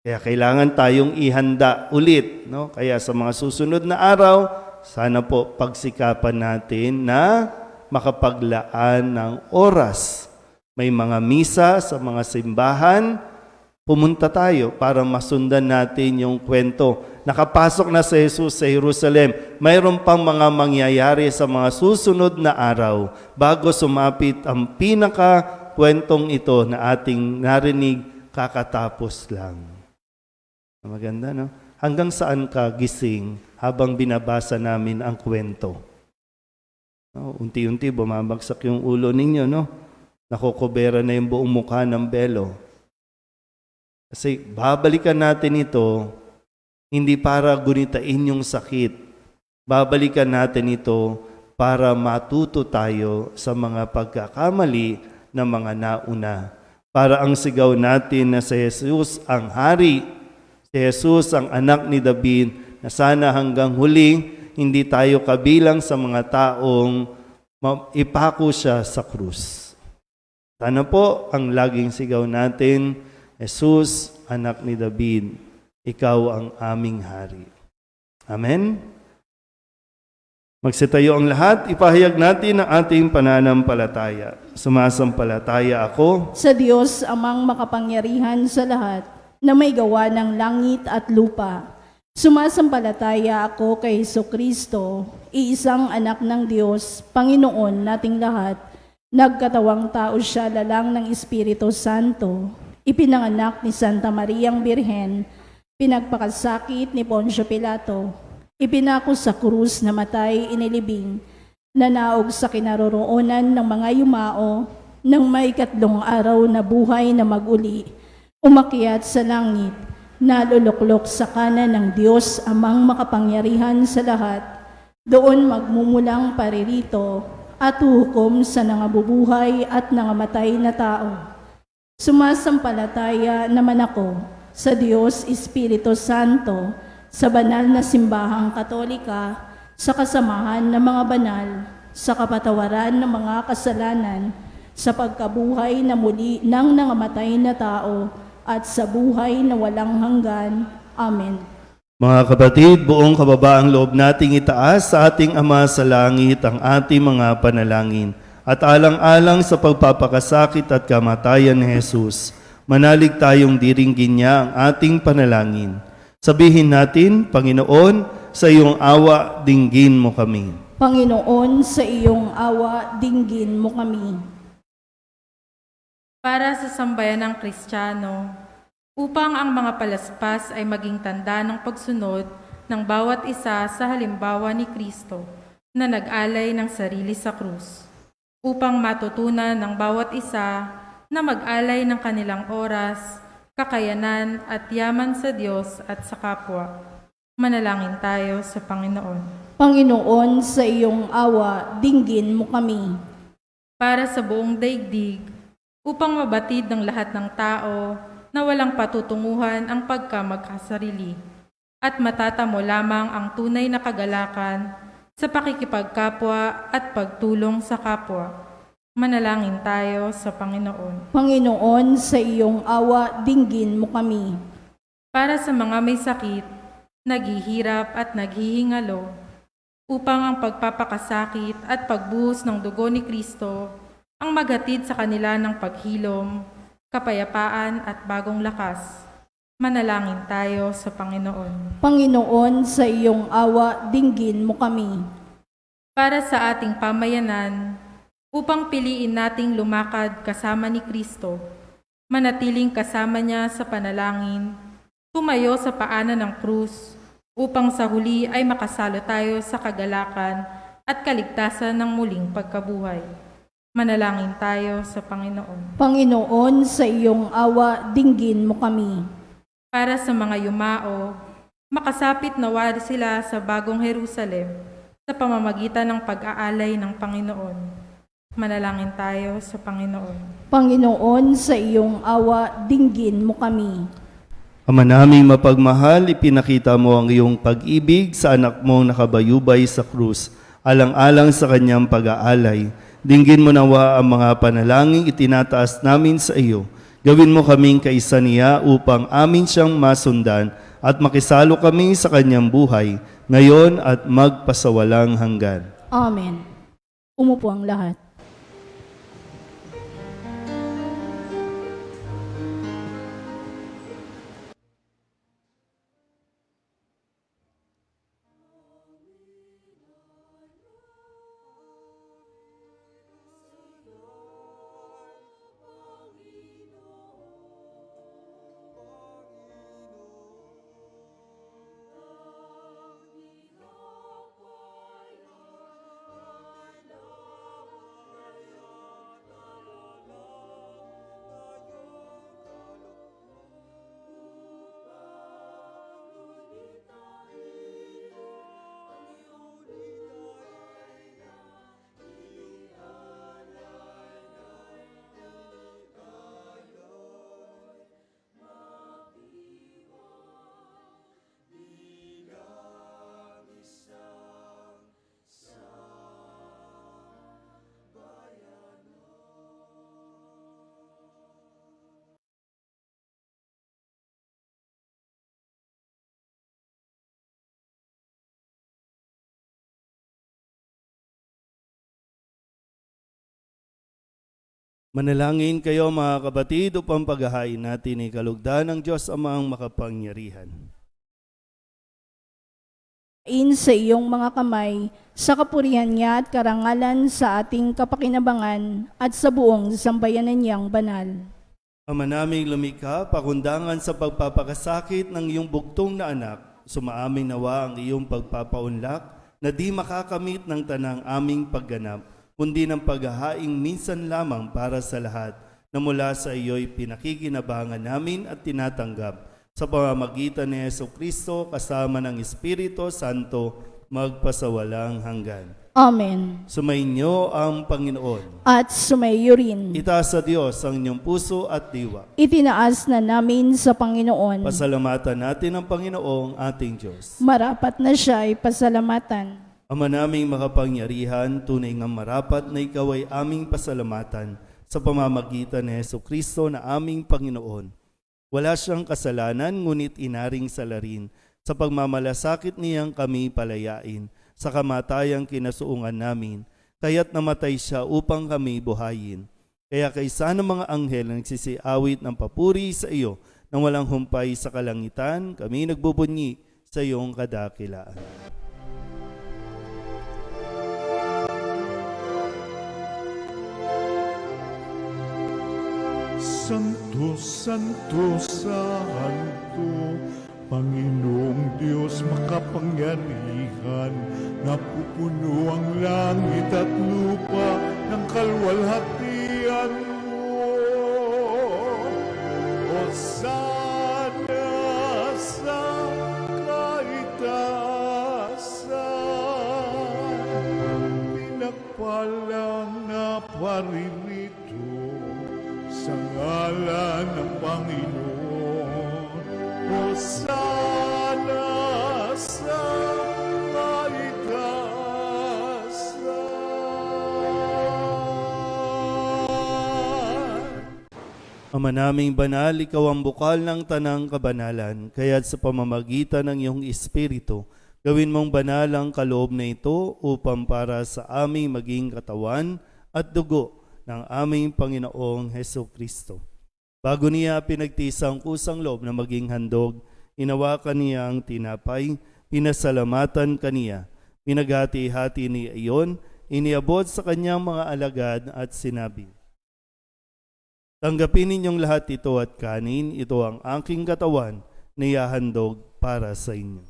Kaya kailangan tayong ihanda ulit. Kaya sa mga susunod na araw, sana po pagsikapan natin na makapaglaan ng oras. May mga misa sa mga simbahan, pumunta tayo para masundan natin yung kwento. Nakapasok na si Jesus sa Jerusalem. Mayroon pang mga mangyayari sa mga susunod na araw bago sumapit ang pinaka-kwentong ito na ating narinig kakatapos lang. Maganda, no? Hanggang saan ka gising habang binabasa namin ang kwento? Unti-unti bumabagsak yung ulo ninyo, no? Nakukubera na yung buong mukha ng belo. Kasi babalikan natin ito, hindi para gunitain yung sakit. Babalikan natin ito para matuto tayo sa mga pagkakamali ng mga nauna. Para ang sigaw natin na si Jesus ang hari, si Jesus ang anak ni David, na sana hanggang huli, hindi tayo kabilang sa mga taong ipako siya sa krus. Sana po ang laging sigaw natin, Jesus, anak ni David, ikaw ang aming hari. Amen? Magsitayo ang lahat, ipahayag natin ang ating pananampalataya. Sumasampalataya ako Sa Diyos, amang makapangyarihan sa lahat, na may gawa ng langit at lupa. Sumasampalataya ako kay Jesucristo, iisang anak ng Diyos, Panginoon nating lahat. Nagkatawang tao siya lalang ng Espiritu Santo. Ipinanganak ni Santa Mariang Birhen, pinagpakasakit ni Poncio Pilato, ipinako sa krus, namatay, inilibing, nanaog sa kinaroroonan ng mga yumao, nang may 3 araw na buhay na maguli, umakyat sa langit, naluluklok sa kanan ng Diyos amang makapangyarihan sa lahat, doon magmumulang paririto at huhukom sa nangabubuhay at nangamatay na tao. Sumasampalataya naman ako sa Diyos Espiritu Santo, sa banal na simbahang Katolika, sa kasamahan ng mga banal, sa kapatawaran ng mga kasalanan, sa pagkabuhay na muli ng nangamatay na tao, at sa buhay na walang hanggan. Amen. Mga kapatid, buong kababaang loob nating itaas sa ating Ama sa langit ang ating mga panalangin at alang-alang sa pagpapakasakit at kamatayan ni Jesus, manalig tayong diringgin niya ang ating panalangin. Sabihin natin, Panginoon, sa iyong awa, dinggin mo kami. Panginoon, sa iyong awa, dinggin mo kami. Para sa sambayan ng Kristiyano, upang ang mga palaspas ay maging tanda ng pagsunod ng bawat isa sa halimbawa ni Kristo na nag-alay ng sarili sa krus, upang matutunan ng bawat isa na mag-alay ng kanilang oras, kakayanan at yaman sa Diyos at sa kapwa. Manalangin tayo sa Panginoon. Panginoon, sa iyong awa, dinggin mo kami. Para sa buong daigdig, upang mabatid ng lahat ng tao na walang patutunguhan ang pagkamagkasarili at matatamo lamang ang tunay na kagalakan sa pakikipagkapwa at pagtulong sa kapwa. Manalangin tayo sa Panginoon. Panginoon, sa iyong awa, dinggin mo kami. Para sa mga may sakit, naghihirap at naghihingalo, upang ang pagpapakasakit at pagbuhos ng dugo ni Kristo ang maghatid sa kanila ng paghilom, kapayapaan at bagong lakas. Manalangin tayo sa Panginoon. Panginoon, sa iyong awa, dinggin mo kami. Para sa ating pamayanan, upang piliin nating lumakad kasama ni Kristo, manatiling kasama niya sa panalangin, tumayo sa paanan ng krus, upang sa huli ay makasalo tayo sa kagalakan at kaligtasan ng muling pagkabuhay. Manalangin tayo sa Panginoon. Panginoon, sa iyong awa, dinggin mo kami. Para sa mga yumao, makasapit nawa sila sa bagong Jerusalem sa pamamagitan ng pag-aalay ng Panginoon. Manalangin tayo sa Panginoon. Panginoon, sa iyong awa, dinggin mo kami. Ama naming mapagmahal, ipinakita mo ang iyong pag-ibig sa anak mong nakabayubay sa krus, alang-alang sa kanyang pag-aalay. Dinggin mo nawa ang mga panalangin itinataas namin sa iyo. Gawin mo kaming kaisa niya upang amin siyang masundan at makisalo kami sa kanyang buhay, ngayon at magpasawalang hanggan. Amen. Umupo ang lahat. Manalangin kayo mga kapatid upang paghahain natin ay kalugdan ng Diyos Amang makapangyarihan. In sa iyong mga kamay, sa kapurihan niya at karangalan sa ating kapakinabangan at sa buong sambayanan niyang banal. Ama naming lumikha, pakundangan sa pagpapakasakit ng iyong bugtong na anak, sumaamin nawa ang iyong pagpapaunlak na di makakamit ng tanang aming pagganap, kundi ng paghahaing minsan lamang para sa lahat na mula sa iyo'y pinakikinabangan namin at tinatanggap sa pamamagitan ni Jesucristo kasama ng Espiritu Santo magpasawalang hanggan. Amen. Sumainyo ang Panginoon. At sumaiyo rin. Itaas sa Diyos ang inyong puso at diwa. Itinaas na namin sa Panginoon. Pasalamatan natin ang Panginoong ating Diyos. Marapat na siya ay pasalamatan. Ama naming makapangyarihan, tunay nga marapat na ikaw ay aming pasalamatan sa pamamagitan ni Jesucristo na aming Panginoon. Wala siyang kasalanan, ngunit inaring salarin Sa pagmamalasakit niyang kami palayain, sa kamatayang kinasuungan namin, kaya't namatay siya upang kami buhayin. Kaya kaysa ng mga anghel na nagsisiawit ng papuri sa iyo nang walang humpay sa kalangitan, kami nagbubunyi sa iyong kadakilaan. Santo, Santo, Santo, Panginoong Diyos makapangyarihan, napupuno ang langit at lupa ng kalwalhatian mo. Hosana sa kaitaasan, pinagpalang na paririto sa ngalan ng Panginoon. Hosana sa kaitaasan. Ama naming banal, ikaw ang bukal ng tanang kabanalan, kaya't sa pamamagitan ng iyong Espiritu, gawin mong banal ang kaloob na ito upang para sa aming maging katawan at dugo ng aming Panginoong Heso Kristo. Bago niya pinagtisang kusang loob na maging handog, inawakan niya ang tinapay, pinasalamatan kaniya, pinaghati-hati niya iyon, iniabot sa kanyang mga alagad at sinabi, "Tanggapin ninyong lahat ito at kanin, ito ang aking katawan na ihahandog para sa inyo."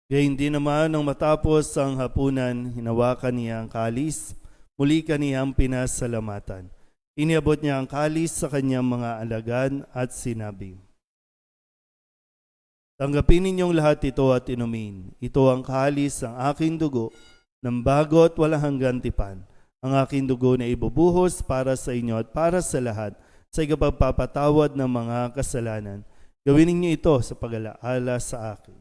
Gayun din naman nang matapos ang hapunan, hinawakan niya ang kalis, muli kaniyang pinasalamatan. Iniabot niya ang kalis sa kanyang mga alagad at sinabi, "Tanggapin ninyong lahat ito at inumin. Ito ang kalis ng aking dugo, ng bago at walang hanggang tipan. Ang aking dugo na ibubuhos para sa inyo at para sa lahat sa ikapagpapatawad ng mga kasalanan. Gawin ninyo ito sa pag-alaala sa akin."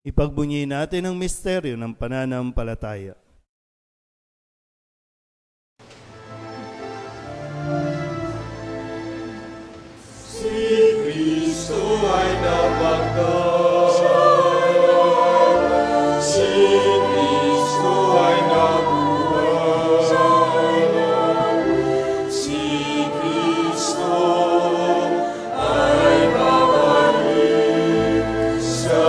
Ipagbunyi natin ang misteryo ng pananampalataya. Si Kristo ay napagdaan, si Kristo ay nabuhay, si Kristo ay babalik sa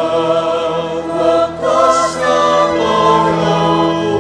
wakas na panahon.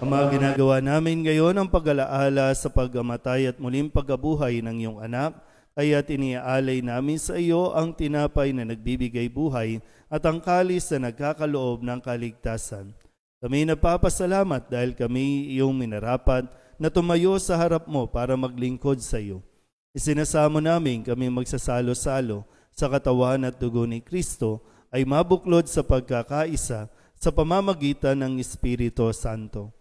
Ama, ginagawa namin ngayon ang pag-alaala sa pagkamatay at muling pagkabuhay ng iyong anak, kaya iniaalay namin sa iyo ang tinapay na nagbibigay buhay at ang kalis na nagkakaloob ng kaligtasan. Kami nagpapasalamat dahil kami iyong minarapat na tumayo sa harap mo para maglingkod sa iyo. Isinasamo namin kami magsasalo-salo sa katawan at dugo ni Kristo ay mabuklod sa pagkakaisa sa pamamagitan ng Espiritu Santo.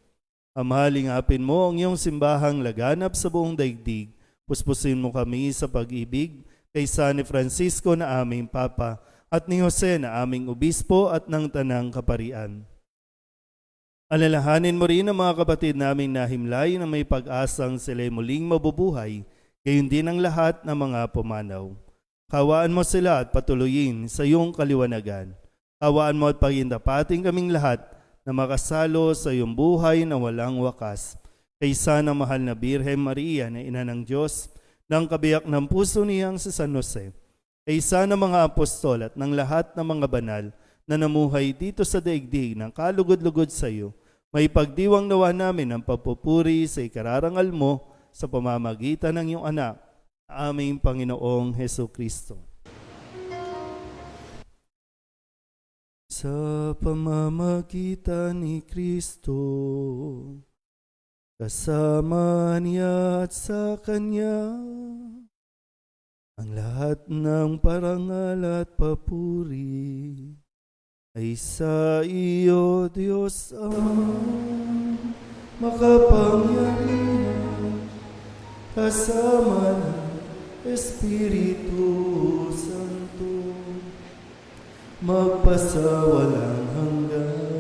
Halingapin mo ang iyong simbahang laganap sa buong daigdig. Puspusin mo kami sa pag-ibig kay San Francisco na aming Papa at ni Jose na aming Obispo at ng Tanang Kaparian. Alalahanin mo rin ang mga kapatid naming nahimlay na may pag-asang sila'y muling mabubuhay, gayon din ang lahat ng mga pumanaw. Kawaan mo sila at patuloyin sa iyong kaliwanagan. Kawaan mo at pagindapating kaming lahat na makasalo sa iyong buhay na walang wakas. Kaysa ng mahal na Birhen Maria na Ina ng Diyos, ng kabiyak ng puso niyang si San Jose, kaysa ng mga apostol at ng lahat ng mga banal na namuhay dito sa daigdig ng kalugod-lugod sa iyo, may pagdiwang nawa namin ang pagpupuri sa ikararangal mo sa pamamagitan ng iyong anak, aming Panginoong Heso Kristo. Sa pamamagitan ni Kristo, kasama niya at sa Kanya, ang lahat ng parangal at papuri ay sa iyo, Diyos Ama, makapangyarihan, kasama ng Espiritu Santo, magpasawalang hanggan.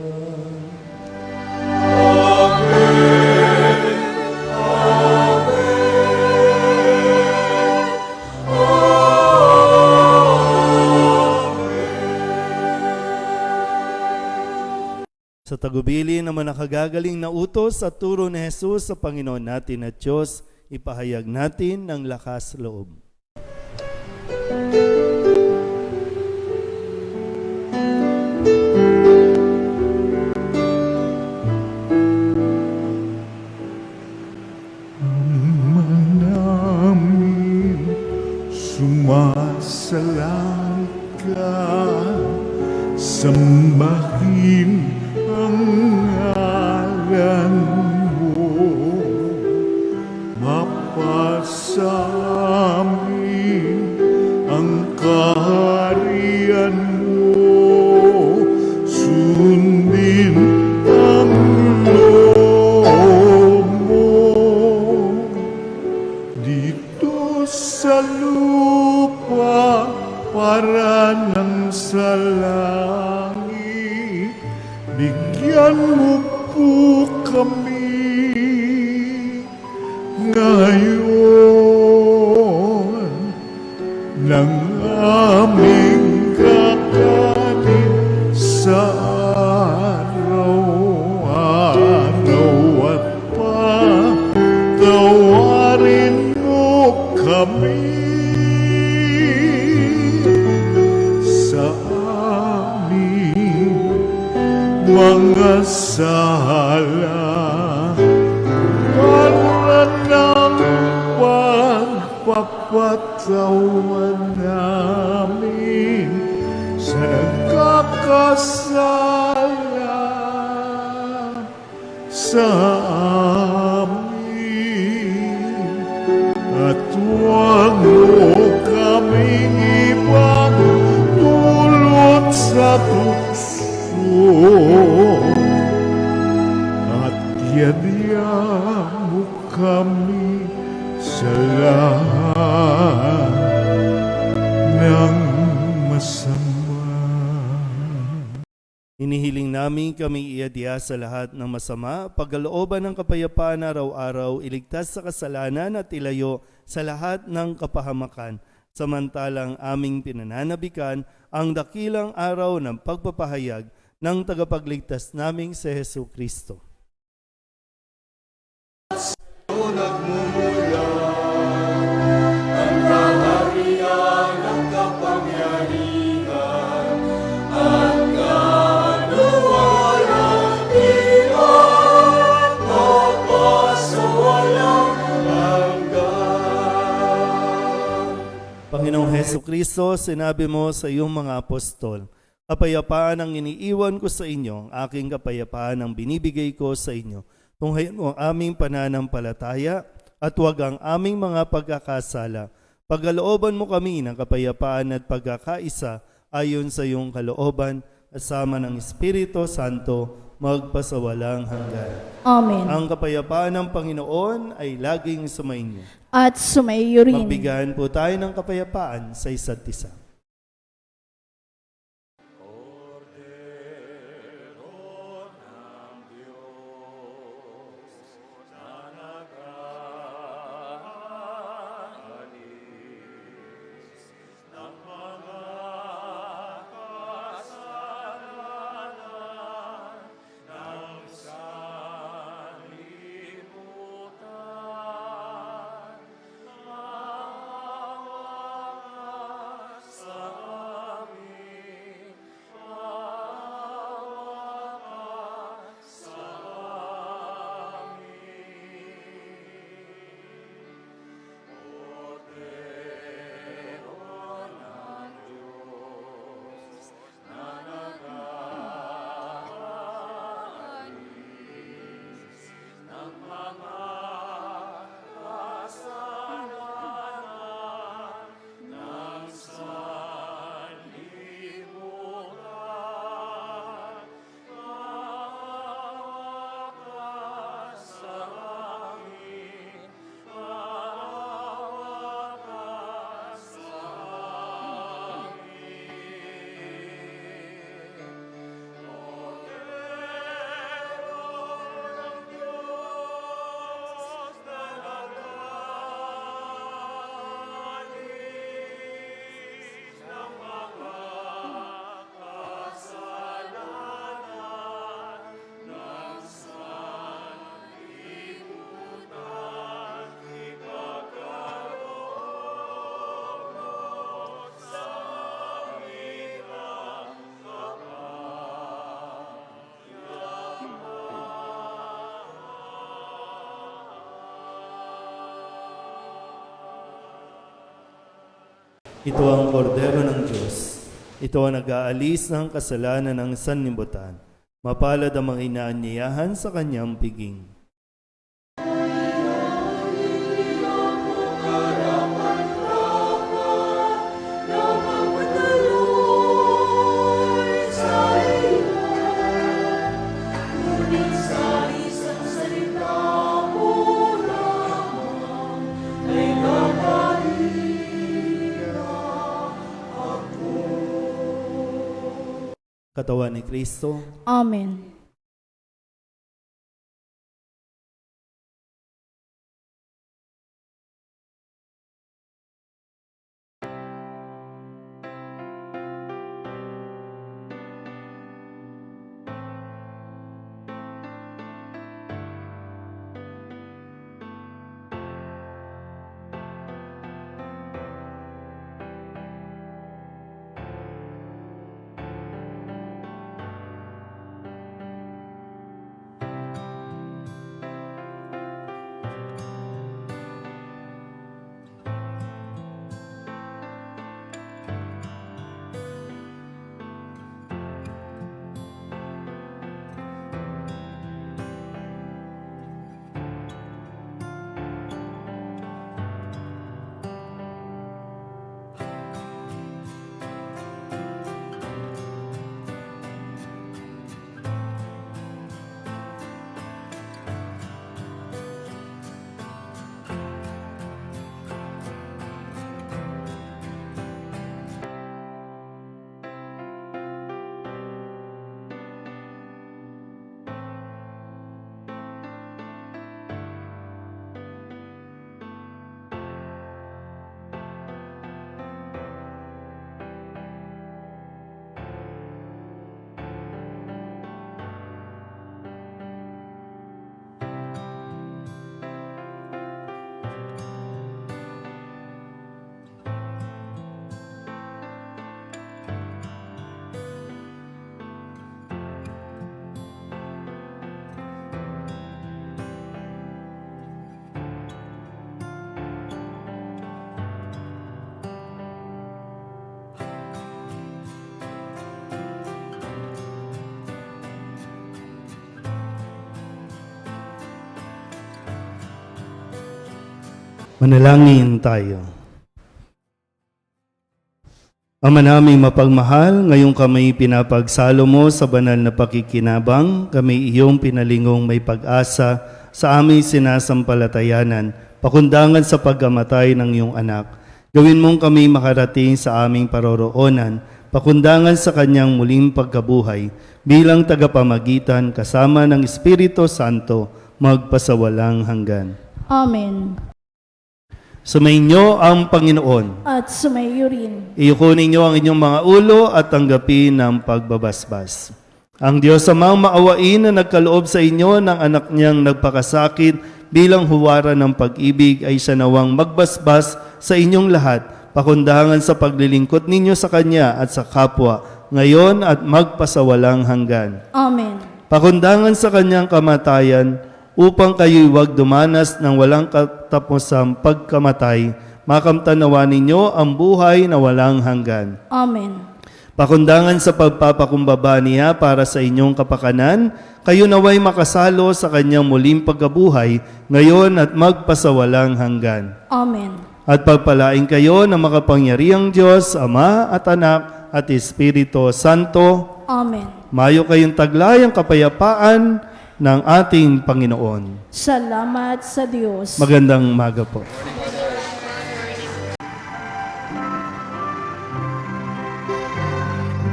Sa tagubili ng mga nakagagaling na utos at turo ni Jesus sa Panginoon natin at Diyos, ipahayag natin ng lakas loob. namin sumasalang ka, sambahin ang ngalan mo, mapasamin ang kaharian mo, sundin ang loob mo dito sa lupa para ng sa langit. Bigyan mo po kami ngayon ng aming kakanin sa araw-araw at patawarin mo kami sa aming mga sala para ng pagpapatawan namin sa nagkakasala sa amin, at huwag mo kaming ibang dulot sa tukso, at yadya mo kami sa lahat ng masama. Inihiling namin kami iadya sa lahat ng masama, pagkalooban ng kapayapaan araw-araw, iligtas sa kasalanan at ilayo sa lahat ng kapahamakan, samantalang aming pinananabikan ang dakilang araw ng pagpapahayag ng tagapagligtas naming si Hesu Kristo. Nagmumula ang kaharian ng kapangyarihan at kanuwaran at magpasawalang hanggan. Panginoong Hesu Kristo, sinabi mo sa iyong mga apostol, kapayapaan ang iniiwan ko sa inyo, ang aking kapayapaan ang binibigay ko sa inyo. Tunghayan mo ang aming pananampalataya at huwag ang aming mga pagkakasala. Pagkalooban mo kami ng kapayapaan at pagkakaisa ayon sa iyong kalooban, kasama ng Espiritu Santo, magpasawalang hanggan. Amen. Ang kapayapaan ng Panginoon ay laging sumainyo. At sumaiyo rin. Magbigayan po tayo ng kapayapaan sa isa't isa. Ito ang kordero ng Diyos. Ito ang nag-aalis ng kasalanan ng sanlibutan. Mapalad ang mga inaanyayahan sa kanyang piging. Katawan ni Kristo. Amen. Manalangin tayo. Ama naming mapagmahal, ngayong kami pinapagsalo mo sa banal na pakikinabang, kami iyong pinalingong may pag-asa sa aming sinasampalatayanan, pakundangan sa pagkamatay ng iyong anak. Gawin mong kami makarating sa aming paroroonan, pakundangan sa kanyang muling pagkabuhay, bilang tagapamagitan kasama ng Espiritu Santo, magpasawalang hanggan. Amen. Sumainyo ang Panginoon. At sumayo rin. Iyukunin niyo ang inyong mga ulo at tanggapin ang pagbabasbas. Ang Diyos Amang maawain na nagkaloob sa inyo ng anak niyang nagpakasakit bilang huwaran ng pag-ibig ay siya nawang magbasbas sa inyong lahat, pakundangan sa paglilingkod ninyo sa Kanya at sa kapwa, ngayon at magpasawalang hanggan. Amen. Pakundangan sa Kanyang kamatayan, upang kayo'y huwag dumanas ng walang katapusang pagkamatay, makamtanawa ninyo ang buhay na walang hanggan. Amen. Pakundangan sa pagpapakumbaba niya para sa inyong kapakanan, kayo naway makasalo sa kanyang muling pagkabuhay, ngayon at magpasawalang hanggan. Amen. At pagpalain kayo ng makapangyarihang Diyos, Ama at Anak at Espiritu Santo. Amen. Mayo kayong taglayang kapayapaan ng ating Panginoon. Salamat sa Diyos. Magandang umaga po.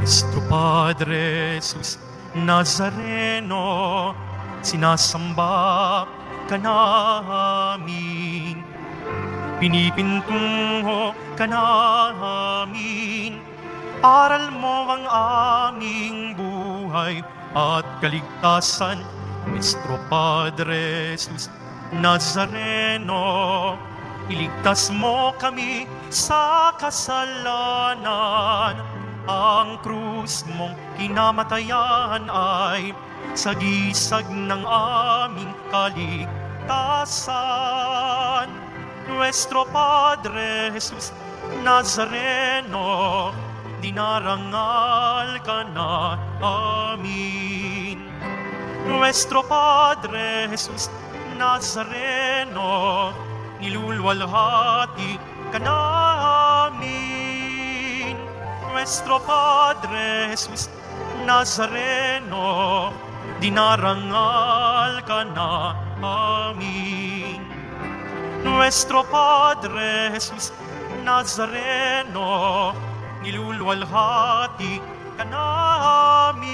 Nuestro Padre Jesus Nazareno, sinasamba ka namin, pinipintungo ka namin, aral mo ang aming buhay at kaligtasan. Nuestro Padre Jesus Nazareno, iligtas mo kami sa kasalanan. Ang krus mong kinamatayan ay sagisag ng aming kaligtasan. Nuestro Padre Jesus Nazareno, dinarangal ka na amin. Nuestro Padre Jesus Nazareno, nilulwalhati ka namin. Nuestro Padre Jesus Nazareno, dinarangal ka na amin. Nuestro Padre Jesus Nazareno, nilulwalhati ka namin.